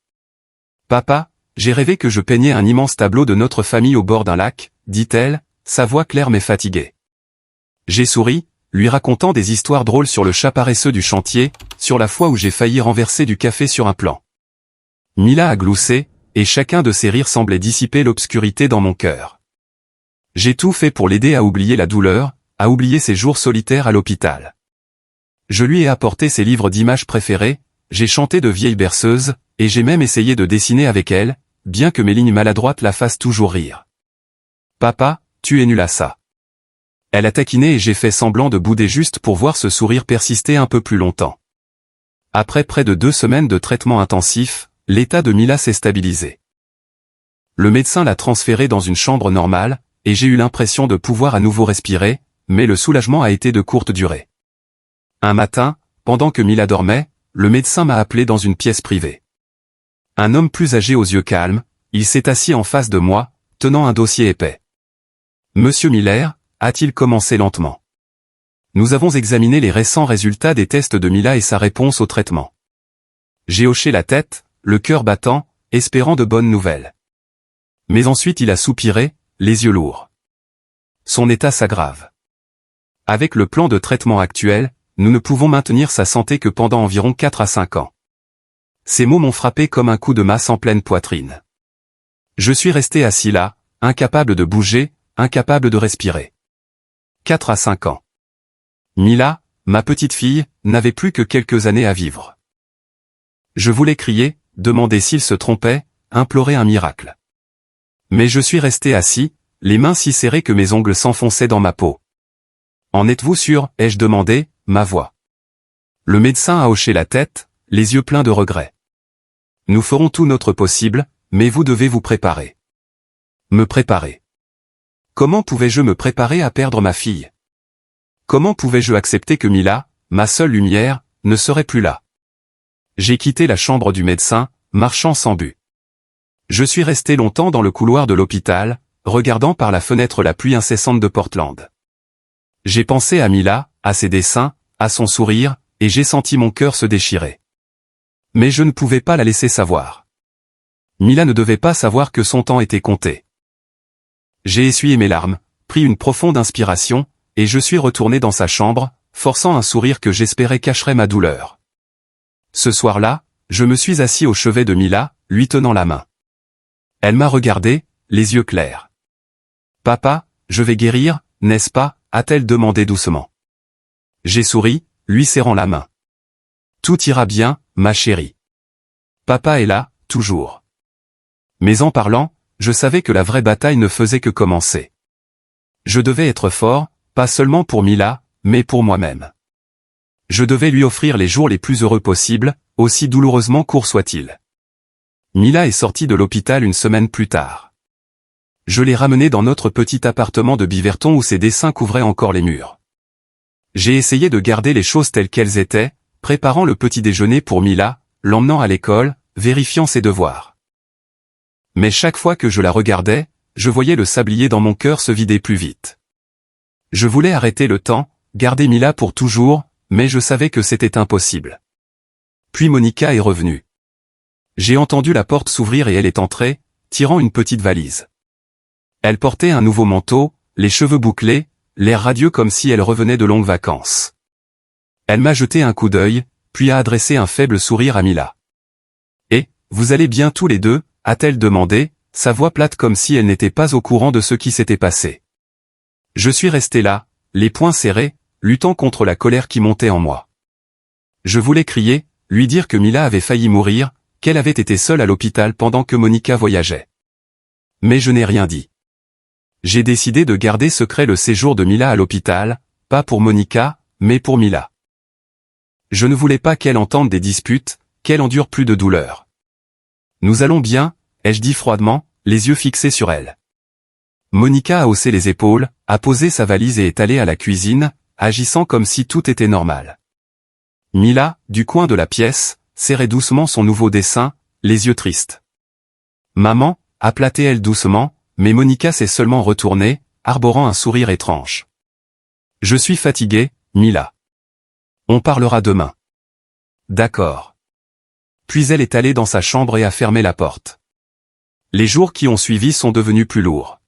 Papa, j'ai rêvé que je peignais un immense tableau de notre famille au bord d'un lac, dit-elle, sa voix claire mais fatiguée. J'ai souri, lui racontant des histoires drôles sur le chat paresseux du chantier, sur la fois où j'ai failli renverser du café sur un plan. Mila a gloussé, et chacun de ses rires semblait dissiper l'obscurité dans mon cœur. J'ai tout fait pour l'aider à oublier la douleur, à oublier ses jours solitaires à l'hôpital. Je lui ai apporté ses livres d'images préférés, j'ai chanté de vieilles berceuses, et j'ai même essayé de dessiner avec elle, bien que mes lignes maladroites la fassent toujours rire. Papa, tu es nul à ça. Elle a taquiné et j'ai fait semblant de bouder juste pour voir ce sourire persister un peu plus longtemps. Après près de 2 semaines de traitement intensif, l'état de Mila s'est stabilisé. Le médecin l'a transférée dans une chambre normale, et j'ai eu l'impression de pouvoir à nouveau respirer, mais le soulagement a été de courte durée. Un matin, pendant que Mila dormait, le médecin m'a appelé dans une pièce privée. Un homme plus âgé aux yeux calmes, il s'est assis en face de moi, tenant un dossier épais. « Monsieur Miller », a-t-il commencé lentement. « Nous avons examiné les récents résultats des tests de Mila et sa réponse au traitement. » J'ai hoché la tête, le cœur battant, espérant de bonnes nouvelles. Mais ensuite il a soupiré, les yeux lourds. Son état s'aggrave. Avec le plan de traitement actuel, nous ne pouvons maintenir sa santé que pendant environ 4 à 5 ans. Ces mots m'ont frappé comme un coup de masse en pleine poitrine. Je suis resté assis là, incapable de bouger, incapable de respirer. 4 à 5 ans. Mila, ma petite fille, n'avait plus que quelques années à vivre. Je voulais crier, demander s'il se trompait, implorer un miracle. Mais je suis resté assis, les mains si serrées que mes ongles s'enfonçaient dans ma peau. « En êtes-vous sûr ?» ai-je demandé, ma voix. Le médecin a hoché la tête, les yeux pleins de regret. « Nous ferons tout notre possible, mais vous devez vous préparer. » Me préparer. Comment pouvais-je me préparer à perdre ma fille? Comment pouvais-je accepter que Mila, ma seule lumière, ne serait plus là? J'ai quitté la chambre du médecin, marchant sans but. Je suis resté longtemps dans le couloir de l'hôpital, regardant par la fenêtre la pluie incessante de Portland. J'ai pensé à Mila, à ses dessins, à son sourire, et j'ai senti mon cœur se déchirer. Mais je ne pouvais pas la laisser savoir. Mila ne devait pas savoir que son temps était compté. J'ai essuyé mes larmes, pris une profonde inspiration, et je suis retourné dans sa chambre, forçant un sourire que j'espérais cacherait ma douleur. Ce soir-là, je me suis assis au chevet de Mila, lui tenant la main. Elle m'a regardé, les yeux clairs. « Papa, je vais guérir, n'est-ce pas ?» a-t-elle demandé doucement. J'ai souri, lui serrant la main. « Tout ira bien, ma chérie. Papa est là, toujours. » Mais en parlant, je savais que la vraie bataille ne faisait que commencer. Je devais être fort, pas seulement pour Mila, mais pour moi-même. Je devais lui offrir les jours les plus heureux possibles, aussi douloureusement courts soient-ils. Mila est sortie de l'hôpital une semaine plus tard. Je l'ai ramenée dans notre petit appartement de Beaverton où ses dessins couvraient encore les murs. J'ai essayé de garder les choses telles qu'elles étaient, préparant le petit déjeuner pour Mila, l'emmenant à l'école, vérifiant ses devoirs. Mais chaque fois que je la regardais, je voyais le sablier dans mon cœur se vider plus vite. Je voulais arrêter le temps, garder Mila pour toujours, mais je savais que c'était impossible. Puis Monica est revenue. J'ai entendu la porte s'ouvrir et elle est entrée, tirant une petite valise. Elle portait un nouveau manteau, les cheveux bouclés, l'air radieux comme si elle revenait de longues vacances. Elle m'a jeté un coup d'œil, puis a adressé un faible sourire à Mila. « Et, vous allez bien tous les deux ?» a-t-elle demandé, sa voix plate comme si elle n'était pas au courant de ce qui s'était passé. Je suis resté là, les poings serrés, luttant contre la colère qui montait en moi. Je voulais crier, lui dire que Mila avait failli mourir, qu'elle avait été seule à l'hôpital pendant que Monica voyageait. Mais je n'ai rien dit. J'ai décidé de garder secret le séjour de Mila à l'hôpital, pas pour Monica, mais pour Mila. Je ne voulais pas qu'elle entende des disputes, qu'elle endure plus de douleur. « Nous allons bien ?» ai-je dit froidement, les yeux fixés sur elle. Monica a haussé les épaules, a posé sa valise et est allée à la cuisine, agissant comme si tout était normal. Mila, du coin de la pièce, serrait doucement son nouveau dessin, les yeux tristes. « Maman » appela-t-elle doucement, mais Monica s'est seulement retournée, arborant un sourire étrange. « Je suis fatiguée, Mila. On parlera demain. » « D'accord. » Puis elle est allée dans sa chambre et a fermé la porte. Les jours qui ont suivi sont devenus plus lourds.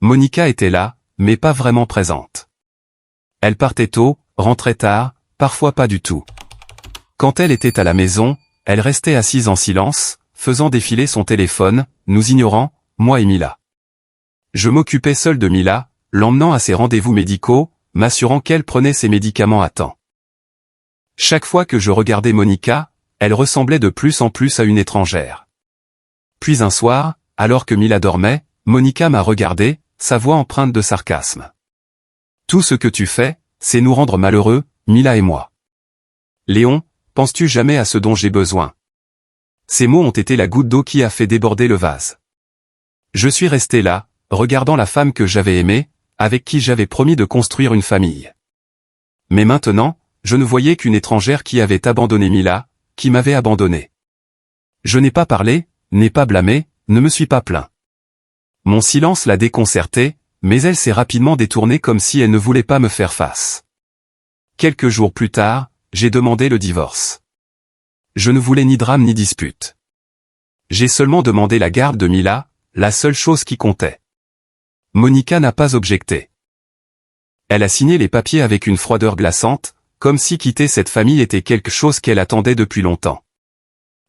Monica était là, mais pas vraiment présente. Elle partait tôt, rentrait tard, parfois pas du tout. Quand elle était à la maison, elle restait assise en silence, faisant défiler son téléphone, nous ignorant, moi et Mila. Je m'occupais seul de Mila, l'emmenant à ses rendez-vous médicaux, m'assurant qu'elle prenait ses médicaments à temps. Chaque fois que je regardais Monica, elle ressemblait de plus en plus à une étrangère. Puis un soir, alors que Mila dormait, Monica m'a regardé, sa voix empreinte de sarcasme. « Tout ce que tu fais, c'est nous rendre malheureux, Mila et moi. Léon, penses-tu jamais à ce dont j'ai besoin ?» Ces mots ont été la goutte d'eau qui a fait déborder le vase. Je suis resté là, regardant la femme que j'avais aimée, avec qui j'avais promis de construire une famille. Mais maintenant, je ne voyais qu'une étrangère qui avait abandonné Mila, qui m'avait abandonné. Je n'ai pas parlé, n'ai pas blâmé, ne me suis pas plaint. Mon silence l'a déconcertée, mais elle s'est rapidement détournée comme si elle ne voulait pas me faire face. Quelques jours plus tard, j'ai demandé le divorce. Je ne voulais ni drame ni dispute. J'ai seulement demandé la garde de Mila, la seule chose qui comptait. Monica n'a pas objecté. Elle a signé les papiers avec une froideur glaçante, comme si quitter cette famille était quelque chose qu'elle attendait depuis longtemps.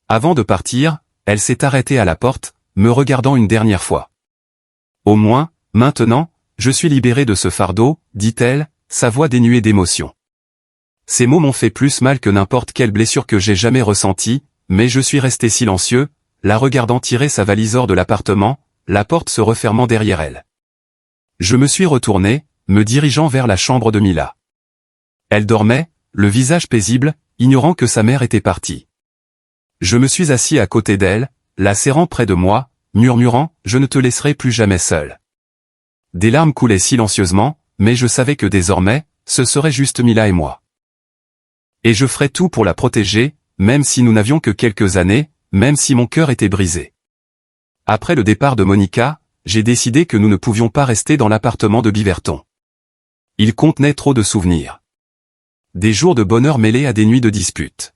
Avant de partir, elle s'est arrêtée à la porte, me regardant une dernière fois. Au moins, maintenant, je suis libéré de ce fardeau, dit-elle, sa voix dénuée d'émotion. Ces mots m'ont fait plus mal que n'importe quelle blessure que j'ai jamais ressentie, mais je suis resté silencieux, la regardant tirer sa valise hors de l'appartement, la porte se refermant derrière elle. Je me suis retourné, me dirigeant vers la chambre de Mila. Elle dormait, le visage paisible, ignorant que sa mère était partie. Je me suis assis à côté d'elle, la serrant près de moi, murmurant « Je ne te laisserai plus jamais seule ». Des larmes coulaient silencieusement, mais je savais que désormais, ce serait juste Mila et moi. Et je ferais tout pour la protéger, même si nous n'avions que quelques années, même si mon cœur était brisé. Après le départ de Monica, j'ai décidé que nous ne pouvions pas rester dans l'appartement de Biverton. Il contenait trop de souvenirs. Des jours de bonheur mêlés à des nuits de disputes.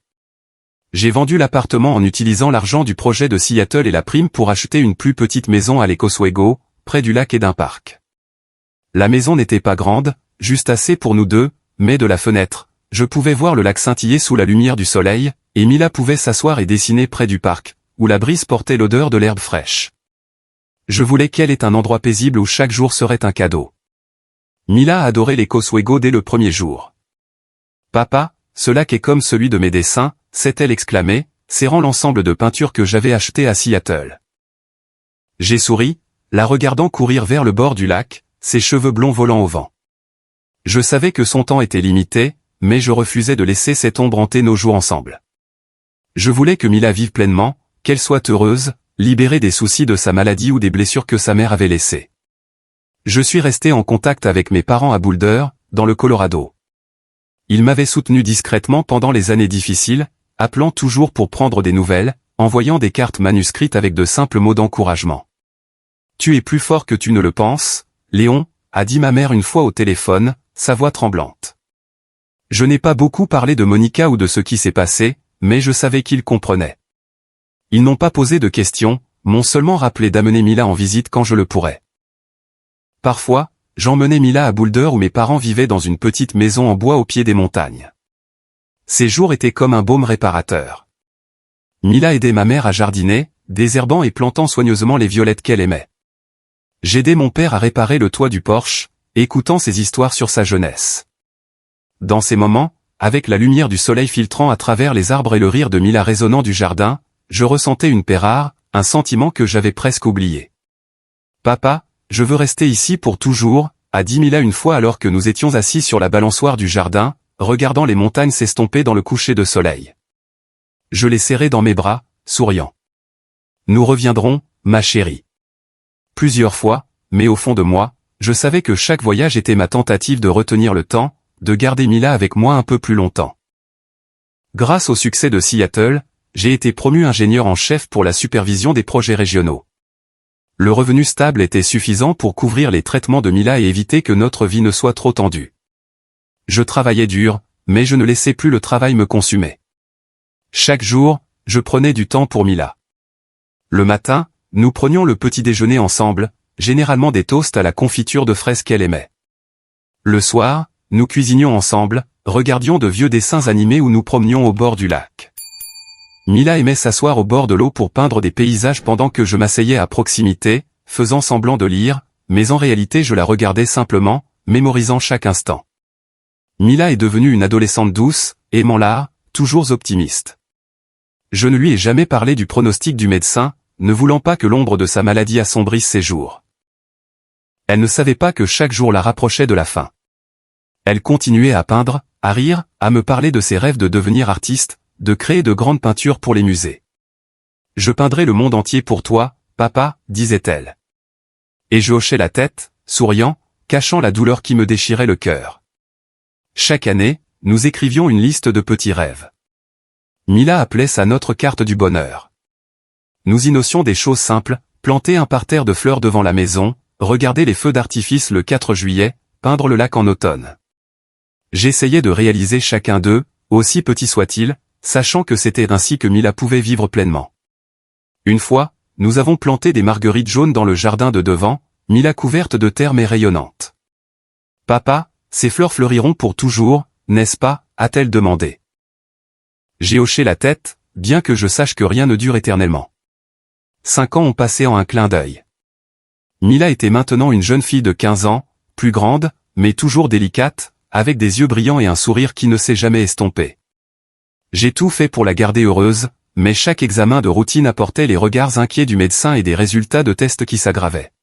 J'ai vendu l'appartement en utilisant l'argent du projet de Seattle et la prime pour acheter une plus petite maison à Lake Oswego, près du lac et d'un parc. La maison n'était pas grande, juste assez pour nous deux, mais de la fenêtre, je pouvais voir le lac scintiller sous la lumière du soleil, et Mila pouvait s'asseoir et dessiner près du parc, où la brise portait l'odeur de l'herbe fraîche. Je voulais qu'elle ait un endroit paisible où chaque jour serait un cadeau. Mila a adoré Lake Oswego dès le premier jour. « Papa, ce lac est comme celui de mes dessins », s'est-elle exclamée, serrant l'ensemble de peintures que j'avais acheté à Seattle. J'ai souri, la regardant courir vers le bord du lac, ses cheveux blonds volant au vent. Je savais que son temps était limité, mais je refusais de laisser cette ombre hanter nos jours ensemble. Je voulais que Mila vive pleinement, qu'elle soit heureuse, libérée des soucis de sa maladie ou des blessures que sa mère avait laissées. Je suis resté en contact avec mes parents à Boulder, dans le Colorado. Ils m'avaient soutenu discrètement pendant les années difficiles, appelant toujours pour prendre des nouvelles, envoyant des cartes manuscrites avec de simples mots d'encouragement. « Tu es plus fort que tu ne le penses, Léon », a dit ma mère une fois au téléphone, sa voix tremblante. Je n'ai pas beaucoup parlé de Monica ou de ce qui s'est passé, mais je savais qu'ils comprenaient. Ils n'ont pas posé de questions, m'ont seulement rappelé d'amener Mila en visite quand je le pourrais. Parfois, j'emmenais Mila à Boulder où mes parents vivaient dans une petite maison en bois au pied des montagnes. Ces jours étaient comme un baume réparateur. Mila aidait ma mère à jardiner, désherbant et plantant soigneusement les violettes qu'elle aimait. J'aidais mon père à réparer le toit du Porsche, écoutant ses histoires sur sa jeunesse. Dans ces moments, avec la lumière du soleil filtrant à travers les arbres et le rire de Mila résonnant du jardin, je ressentais une paix rare, un sentiment que j'avais presque oublié. « Papa, je veux rester ici pour toujours », a dit Mila une fois alors que nous étions assis sur la balançoire du jardin, regardant les montagnes s'estomper dans le coucher de soleil. Je l'ai serrée dans mes bras, souriant. « Nous reviendrons, ma chérie. » Plusieurs fois, mais au fond de moi, je savais que chaque voyage était ma tentative de retenir le temps, de garder Mila avec moi un peu plus longtemps. Grâce au succès de Seattle, j'ai été promu ingénieur en chef pour la supervision des projets régionaux. Le revenu stable était suffisant pour couvrir les traitements de Mila et éviter que notre vie ne soit trop tendue. Je travaillais dur, mais je ne laissais plus le travail me consumer. Chaque jour, je prenais du temps pour Mila. Le matin, nous prenions le petit déjeuner ensemble, généralement des toasts à la confiture de fraises qu'elle aimait. Le soir, nous cuisinions ensemble, regardions de vieux dessins animés ou nous promenions au bord du lac. Mila aimait s'asseoir au bord de l'eau pour peindre des paysages pendant que je m'asseyais à proximité, faisant semblant de lire, mais en réalité je la regardais simplement, mémorisant chaque instant. Mila est devenue une adolescente douce, aimant l'art, toujours optimiste. Je ne lui ai jamais parlé du pronostic du médecin, ne voulant pas que l'ombre de sa maladie assombrisse ses jours. Elle ne savait pas que chaque jour la rapprochait de la fin. Elle continuait à peindre, à rire, à me parler de ses rêves de devenir artiste, de créer de grandes peintures pour les musées. « Je peindrai le monde entier pour toi, papa », disait-elle. Et je hochais la tête, souriant, cachant la douleur qui me déchirait le cœur. Chaque année, nous écrivions une liste de petits rêves. Mila appelait ça notre carte du bonheur. Nous y notions des choses simples, planter un parterre de fleurs devant la maison, regarder les feux d'artifice le 4 juillet, peindre le lac en automne. J'essayais de réaliser chacun d'eux, aussi petit soit-il, sachant que c'était ainsi que Mila pouvait vivre pleinement. Une fois, nous avons planté des marguerites jaunes dans le jardin de devant, Mila couverte de terre mais rayonnante. « Papa, ces fleurs fleuriront pour toujours, n'est-ce pas ?» a-t-elle demandé. J'ai hoché la tête, bien que je sache que rien ne dure éternellement. 5 ans ont passé en un clin d'œil. Mila était maintenant une jeune fille de 15 ans, plus grande, mais toujours délicate, avec des yeux brillants et un sourire qui ne s'est jamais estompé. J'ai tout fait pour la garder heureuse, mais chaque examen de routine apportait les regards inquiets du médecin et des résultats de tests qui s'aggravaient.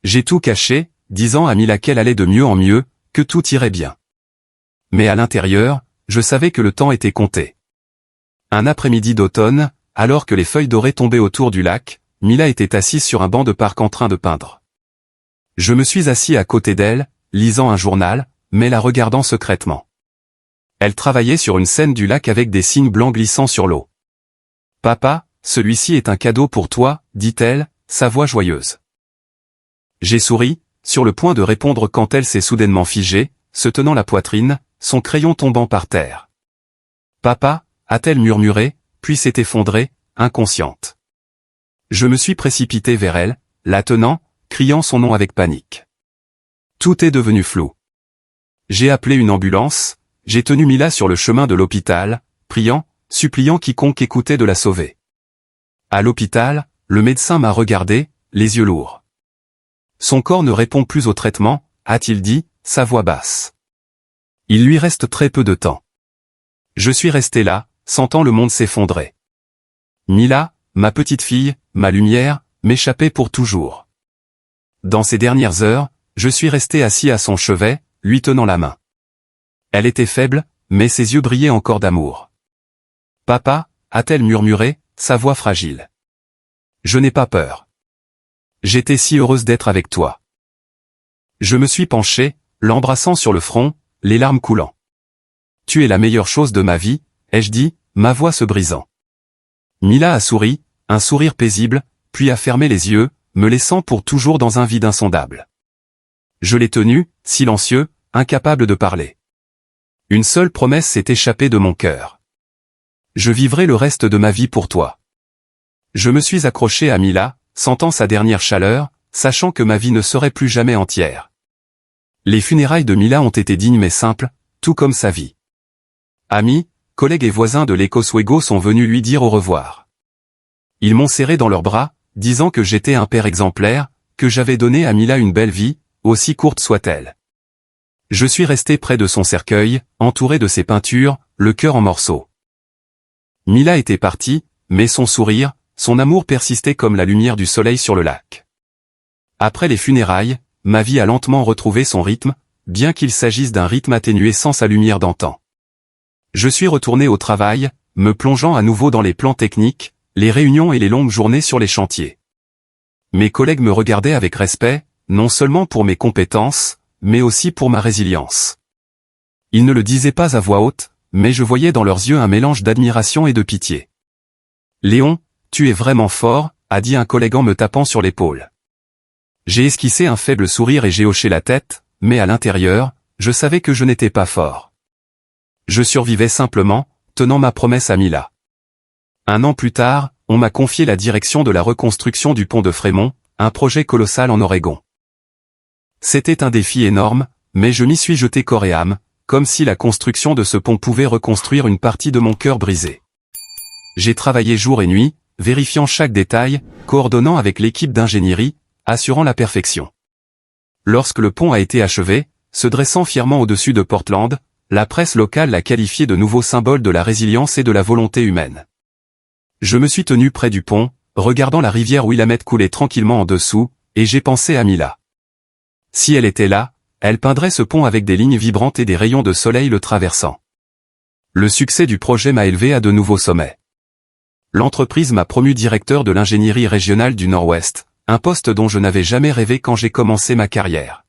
J'ai tout caché, disant à Mila qu'elle allait de mieux en mieux, que tout irait bien. Mais à l'intérieur, je savais que le temps était compté. Un après-midi d'automne, alors que les feuilles dorées tombaient autour du lac, Mila était assise sur un banc de parc en train de peindre. Je me suis assis à côté d'elle, lisant un journal, mais la regardant secrètement. Elle travaillait sur une scène du lac avec des cygnes blancs glissant sur l'eau. « Papa, celui-ci est un cadeau pour toi, » dit-elle, sa voix joyeuse. J'ai souri, sur le point de répondre quand elle s'est soudainement figée, se tenant la poitrine, son crayon tombant par terre. « Papa » a-t-elle murmuré, puis s'est effondrée, inconsciente. Je me suis précipité vers elle, la tenant, criant son nom avec panique. Tout est devenu flou. J'ai appelé une ambulance, j'ai tenu Mila sur le chemin de l'hôpital, priant, suppliant quiconque écoutait de la sauver. À l'hôpital, le médecin m'a regardé, les yeux lourds. Son corps ne répond plus au traitement, a-t-il dit, sa voix basse. Il lui reste très peu de temps. Je suis resté là, sentant le monde s'effondrer. Mila, ma petite fille, ma lumière, m'échappait pour toujours. Dans ces dernières heures, je suis resté assis à son chevet, lui tenant la main. Elle était faible, mais ses yeux brillaient encore d'amour. « Papa » a-t-elle murmuré, sa voix fragile. « Je n'ai pas peur. J'étais si heureuse d'être avec toi. » Je me suis penché, l'embrassant sur le front, les larmes coulant. « Tu es la meilleure chose de ma vie » ai-je dit, ma voix se brisant. Mila a souri, un sourire paisible, puis a fermé les yeux, me laissant pour toujours dans un vide insondable. Je l'ai tenu, silencieux, incapable de parler. Une seule promesse s'est échappée de mon cœur. Je vivrai le reste de ma vie pour toi. Je me suis accroché à Mila, sentant sa dernière chaleur, sachant que ma vie ne serait plus jamais entière. Les funérailles de Mila ont été dignes mais simples, tout comme sa vie. Amis, collègues et voisins de l'Ecoswego sont venus lui dire au revoir. Ils m'ont serré dans leurs bras, disant que j'étais un père exemplaire, que j'avais donné à Mila une belle vie, aussi courte soit-elle. Je suis resté près de son cercueil, entouré de ses peintures, le cœur en morceaux. Mila était partie, mais son sourire, son amour persistait comme la lumière du soleil sur le lac. Après les funérailles, ma vie a lentement retrouvé son rythme, bien qu'il s'agisse d'un rythme atténué sans sa lumière d'antan. Je suis retourné au travail, me plongeant à nouveau dans les plans techniques, les réunions et les longues journées sur les chantiers. Mes collègues me regardaient avec respect, non seulement pour mes compétences, mais aussi pour ma résilience. Ils ne le disaient pas à voix haute, mais je voyais dans leurs yeux un mélange d'admiration et de pitié. « Léon, tu es vraiment fort », a dit un collègue en me tapant sur l'épaule. J'ai esquissé un faible sourire et j'ai hoché la tête, mais à l'intérieur, je savais que je n'étais pas fort. Je survivais simplement, tenant ma promesse à Mila. 1 an plus tard, on m'a confié la direction de la reconstruction du pont de Fremont, un projet colossal en Oregon. C'était un défi énorme, mais je m'y suis jeté corps et âme, comme si la construction de ce pont pouvait reconstruire une partie de mon cœur brisé. J'ai travaillé jour et nuit, vérifiant chaque détail, coordonnant avec l'équipe d'ingénierie, assurant la perfection. Lorsque le pont a été achevé, se dressant fièrement au-dessus de Portland, la presse locale l'a qualifié de nouveau symbole de la résilience et de la volonté humaine. Je me suis tenu près du pont, regardant la rivière Willamette couler tranquillement en dessous, et j'ai pensé à Mila. Si elle était là, elle peindrait ce pont avec des lignes vibrantes et des rayons de soleil le traversant. Le succès du projet m'a élevé à de nouveaux sommets. L'entreprise m'a promu directeur de l'ingénierie régionale du Nord-Ouest, un poste dont je n'avais jamais rêvé quand j'ai commencé ma carrière.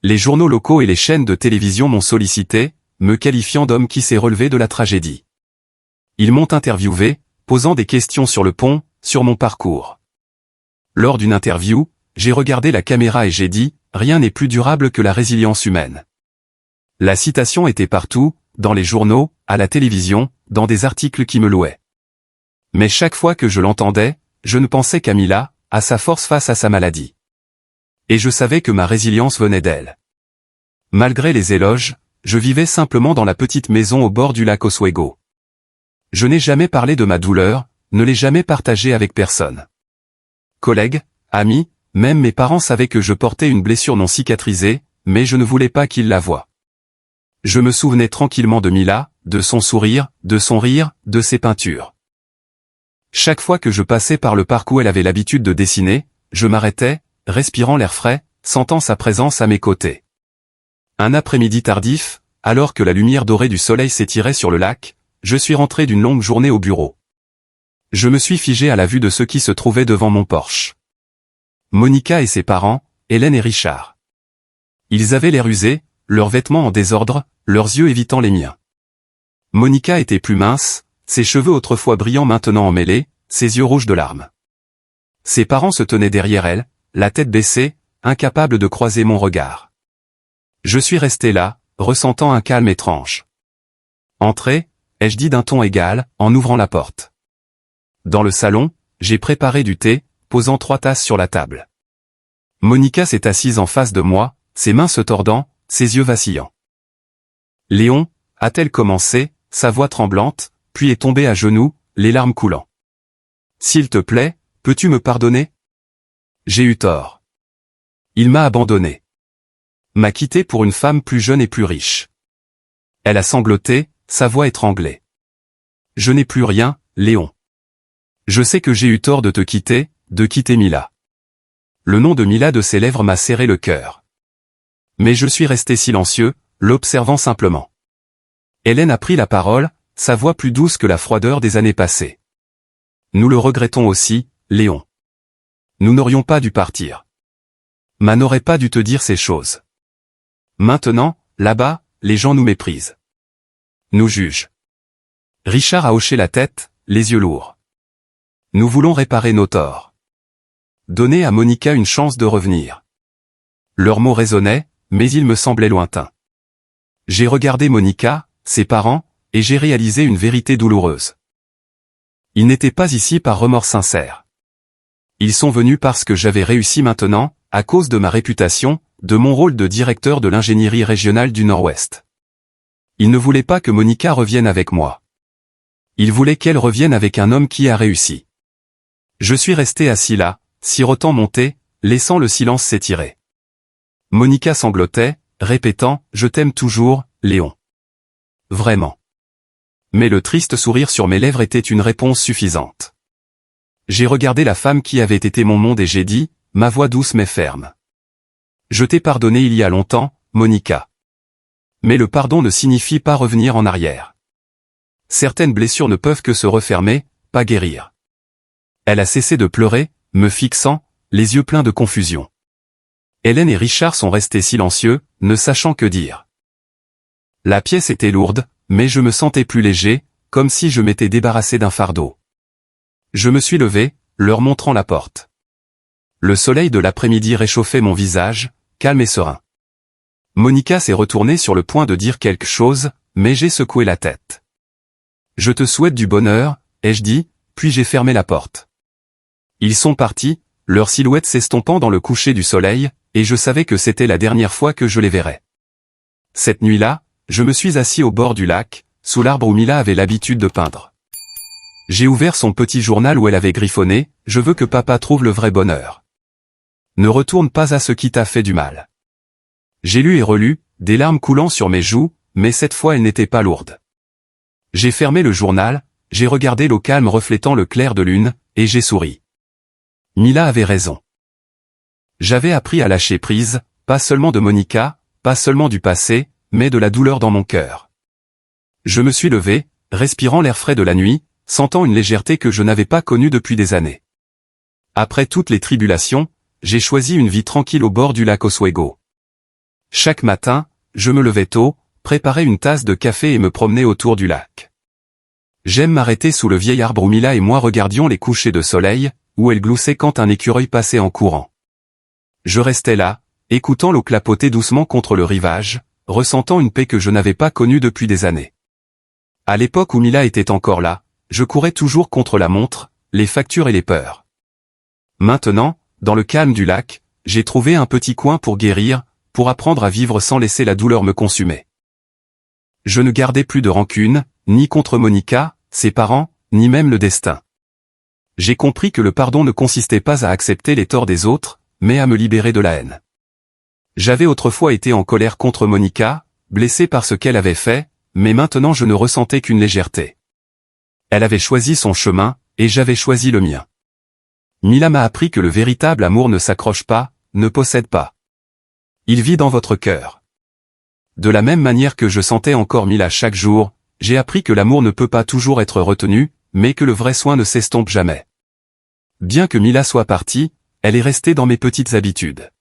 Les journaux locaux et les chaînes de télévision m'ont sollicité, me qualifiant d'homme qui s'est relevé de la tragédie. Ils m'ont interviewé, posant des questions sur le pont, sur mon parcours. Lors d'une interview, j'ai regardé la caméra et j'ai dit « Rien n'est plus durable que la résilience humaine ». La citation était partout, dans les journaux, à la télévision, dans des articles qui me louaient. Mais chaque fois que je l'entendais, je ne pensais qu'à Mila, à sa force face à sa maladie. Et je savais que ma résilience venait d'elle. Malgré les éloges, je vivais simplement dans la petite maison au bord du lac Oswego. Je n'ai jamais parlé de ma douleur, ne l'ai jamais partagée avec personne. Collègues, amis, même mes parents savaient que je portais une blessure non cicatrisée, mais je ne voulais pas qu'ils la voient. Je me souvenais tranquillement de Mila, de son sourire, de son rire, de ses peintures. Chaque fois que je passais par le parc où elle avait l'habitude de dessiner, je m'arrêtais, respirant l'air frais, sentant sa présence à mes côtés. Un après-midi tardif, alors que la lumière dorée du soleil s'étirait sur le lac, je suis rentré d'une longue journée au bureau. Je me suis figé à la vue de ceux qui se trouvaient devant mon porche. Monica et ses parents, Hélène et Richard. Ils avaient l'air usés, leurs vêtements en désordre, leurs yeux évitant les miens. Monica était plus mince, ses cheveux autrefois brillants maintenant emmêlés, ses yeux rouges de larmes. Ses parents se tenaient derrière elle, la tête baissée, incapables de croiser mon regard. Je suis resté là, ressentant un calme étrange. « Entrez », ai-je dit d'un ton égal, en ouvrant la porte. Dans le salon, j'ai préparé du thé, posant 3 tasses sur la table. Monica s'est assise en face de moi, ses mains se tordant, ses yeux vacillants. « Léon », a-t-elle commencé, sa voix tremblante, puis est tombée à genoux, les larmes coulant. « S'il te plaît, peux-tu me pardonner ? J'ai eu tort. Il m'a abandonné. M'a quitté pour une femme plus jeune et plus riche. » Elle a sangloté, sa voix étranglée. « Je n'ai plus rien, Léon. Je sais que j'ai eu tort de te quitter, de quitter Mila. » Le nom de Mila de ses lèvres m'a serré le cœur. Mais je suis resté silencieux, l'observant simplement. Hélène a pris la parole, sa voix plus douce que la froideur des années passées. « Nous le regrettons aussi, Léon. Nous n'aurions pas dû partir. Ma n'aurait pas dû te dire ces choses. Maintenant, là-bas, les gens nous méprisent. Nous jugent. » Richard a hoché la tête, les yeux lourds. « Nous voulons réparer nos torts. Donner à Monica une chance de revenir. » Leurs mots résonnaient, mais ils me semblaient lointains. J'ai regardé Monica, ses parents, et j'ai réalisé une vérité douloureuse. Ils n'étaient pas ici par remords sincères. Ils sont venus parce que j'avais réussi maintenant, à cause de ma réputation, de mon rôle de directeur de l'ingénierie régionale du Nord-Ouest. Ils ne voulaient pas que Monica revienne avec moi. Ils voulaient qu'elle revienne avec un homme qui a réussi. Je suis resté assis là, sirotant mon thé, laissant le silence s'étirer. Monica sanglotait, répétant « Je t'aime toujours, Léon. Vraiment. » Mais le triste sourire sur mes lèvres était une réponse suffisante. J'ai regardé la femme qui avait été mon monde et j'ai dit, ma voix douce mais ferme. « Je t'ai pardonné il y a longtemps, Monica. Mais le pardon ne signifie pas revenir en arrière. Certaines blessures ne peuvent que se refermer, pas guérir. » Elle a cessé de pleurer, me fixant, les yeux pleins de confusion. Hélène et Richard sont restés silencieux, ne sachant que dire. La pièce était lourde, mais je me sentais plus léger, comme si je m'étais débarrassé d'un fardeau. Je me suis levé, leur montrant la porte. Le soleil de l'après-midi réchauffait mon visage, calme et serein. Monica s'est retournée sur le point de dire quelque chose, mais j'ai secoué la tête. « Je te souhaite du bonheur », ai-je dit, puis j'ai fermé la porte. Ils sont partis, leurs silhouettes s'estompant dans le coucher du soleil, et je savais que c'était la dernière fois que je les verrais. Cette nuit-là, je me suis assis au bord du lac, sous l'arbre où Mila avait l'habitude de peindre. J'ai ouvert son petit journal où elle avait griffonné « Je veux que papa trouve le vrai bonheur. Ne retourne pas à ce qui t'a fait du mal. » J'ai lu et relu, des larmes coulant sur mes joues, mais cette fois elles n'étaient pas lourdes. J'ai fermé le journal, j'ai regardé l'eau calme reflétant le clair de lune, et j'ai souri. Mila avait raison. J'avais appris à lâcher prise, pas seulement de Monica, pas seulement du passé, mais de la douleur dans mon cœur. Je me suis levé, respirant l'air frais de la nuit, sentant une légèreté que je n'avais pas connue depuis des années. Après toutes les tribulations, j'ai choisi une vie tranquille au bord du lac Oswego. Chaque matin, je me levais tôt, préparais une tasse de café et me promenais autour du lac. J'aime m'arrêter sous le vieil arbre où Mila et moi regardions les couchers de soleil, où elle gloussait quand un écureuil passait en courant. Je restais là, écoutant l'eau clapoter doucement contre le rivage, ressentant une paix que je n'avais pas connue depuis des années. À l'époque où Mila était encore là, je courais toujours contre la montre, les factures et les peurs. Maintenant, dans le calme du lac, j'ai trouvé un petit coin pour guérir, pour apprendre à vivre sans laisser la douleur me consumer. Je ne gardais plus de rancune, ni contre Monica, ses parents, ni même le destin. J'ai compris que le pardon ne consistait pas à accepter les torts des autres, mais à me libérer de la haine. J'avais autrefois été en colère contre Monica, blessé par ce qu'elle avait fait, mais maintenant je ne ressentais qu'une légèreté. Elle avait choisi son chemin, et j'avais choisi le mien. Mila m'a appris que le véritable amour ne s'accroche pas, ne possède pas. Il vit dans votre cœur. De la même manière que je sentais encore Mila chaque jour, j'ai appris que l'amour ne peut pas toujours être retenu, mais que le vrai soin ne s'estompe jamais. Bien que Mila soit partie, elle est restée dans mes petites habitudes.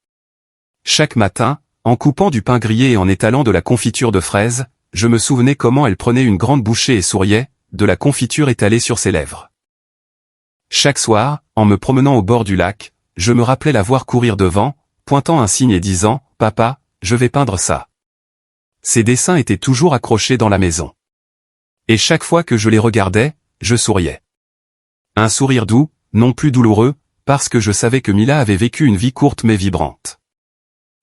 Chaque matin, en coupant du pain grillé et en étalant de la confiture de fraises, je me souvenais comment elle prenait une grande bouchée et souriait, de la confiture étalée sur ses lèvres. Chaque soir, en me promenant au bord du lac, je me rappelais la voir courir devant, pointant un signe et disant « Papa, je vais peindre ça ». Ses dessins étaient toujours accrochés dans la maison. Et chaque fois que je les regardais, je souriais. Un sourire doux, non plus douloureux, parce que je savais que Mila avait vécu une vie courte mais vibrante.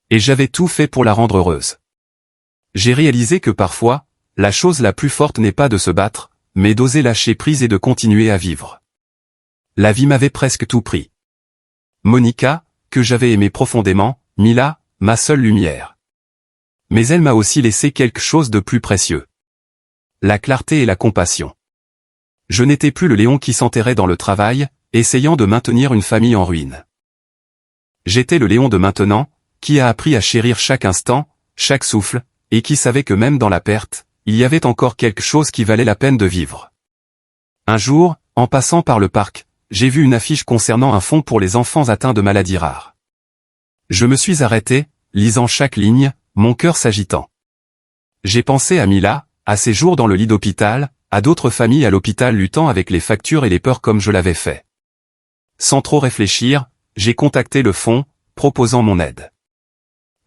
Et j'avais tout fait pour la rendre heureuse. J'ai réalisé que parfois, la chose la plus forte n'est pas de se battre, mais d'oser lâcher prise et de continuer à vivre. La vie m'avait presque tout pris. Monica, que j'avais aimée profondément, Mila, ma seule lumière. Mais elle m'a aussi laissé quelque chose de plus précieux. La clarté et la compassion. Je n'étais plus le Léon qui s'enterrait dans le travail, essayant de maintenir une famille en ruine. J'étais le Léon de maintenant, qui a appris à chérir chaque instant, chaque souffle, et qui savait que même dans la perte, il y avait encore quelque chose qui valait la peine de vivre. Un jour, en passant par le parc, j'ai vu une affiche concernant un fonds pour les enfants atteints de maladies rares. Je me suis arrêté, lisant chaque ligne, mon cœur s'agitant. J'ai pensé à Mila, à ses jours dans le lit d'hôpital, à d'autres familles à l'hôpital luttant avec les factures et les peurs comme je l'avais fait. Sans trop réfléchir, j'ai contacté le fonds, proposant mon aide.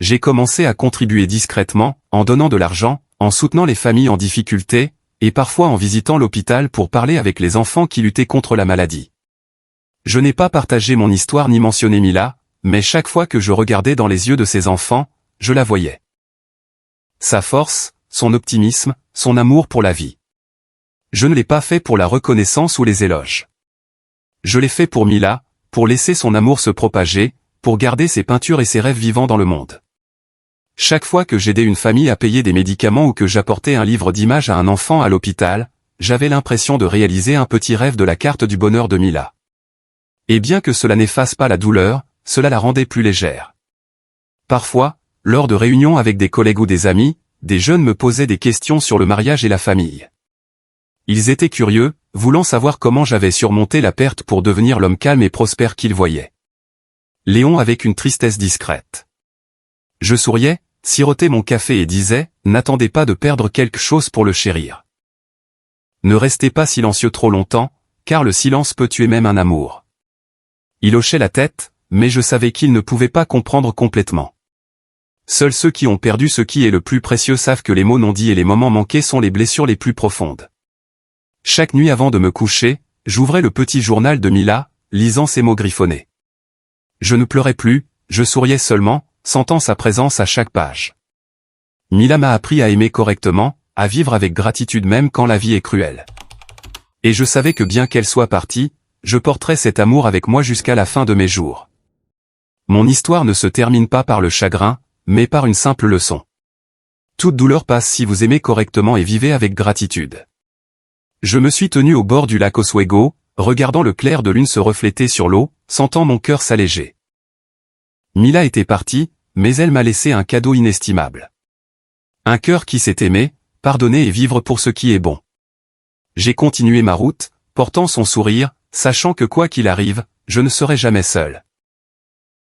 J'ai commencé à contribuer discrètement, en donnant de l'argent, en soutenant les familles en difficulté, et parfois en visitant l'hôpital pour parler avec les enfants qui luttaient contre la maladie. Je n'ai pas partagé mon histoire ni mentionné Mila, mais chaque fois que je regardais dans les yeux de ces enfants, je la voyais. Sa force, son optimisme, son amour pour la vie. Je ne l'ai pas fait pour la reconnaissance ou les éloges. Je l'ai fait pour Mila, pour laisser son amour se propager, pour garder ses peintures et ses rêves vivants dans le monde. Chaque fois que j'aidais une famille à payer des médicaments ou que j'apportais un livre d'images à un enfant à l'hôpital, j'avais l'impression de réaliser un petit rêve de la carte du bonheur de Mila. Et bien que cela n'efface pas la douleur, cela la rendait plus légère. Parfois, lors de réunions avec des collègues ou des amis, des jeunes me posaient des questions sur le mariage et la famille. Ils étaient curieux, voulant savoir comment j'avais surmonté la perte pour devenir l'homme calme et prospère qu'ils voyaient. Léon avec une tristesse discrète. Je souriais, sirotais mon café et disais, n'attendez pas de perdre quelque chose pour le chérir. Ne restez pas silencieux trop longtemps, car le silence peut tuer même un amour. Il hochait la tête, mais je savais qu'il ne pouvait pas comprendre complètement. Seuls ceux qui ont perdu ce qui est le plus précieux savent que les mots non dits et les moments manqués sont les blessures les plus profondes. Chaque nuit avant de me coucher, j'ouvrais le petit journal de Mila, lisant ces mots griffonnés. Je ne pleurais plus, je souriais seulement, sentant sa présence à chaque page. Mila m'a appris à aimer correctement, à vivre avec gratitude même quand la vie est cruelle. Et je savais que bien qu'elle soit partie, je porterais cet amour avec moi jusqu'à la fin de mes jours. Mon histoire ne se termine pas par le chagrin, mais par une simple leçon. Toute douleur passe si vous aimez correctement et vivez avec gratitude. Je me suis tenu au bord du lac Oswego, regardant le clair de lune se refléter sur l'eau, sentant mon cœur s'alléger. Mila était partie, mais elle m'a laissé un cadeau inestimable. Un cœur qui sait aimer, pardonner et vivre pour ce qui est bon. J'ai continué ma route, portant son sourire, sachant que quoi qu'il arrive, je ne serai jamais seul.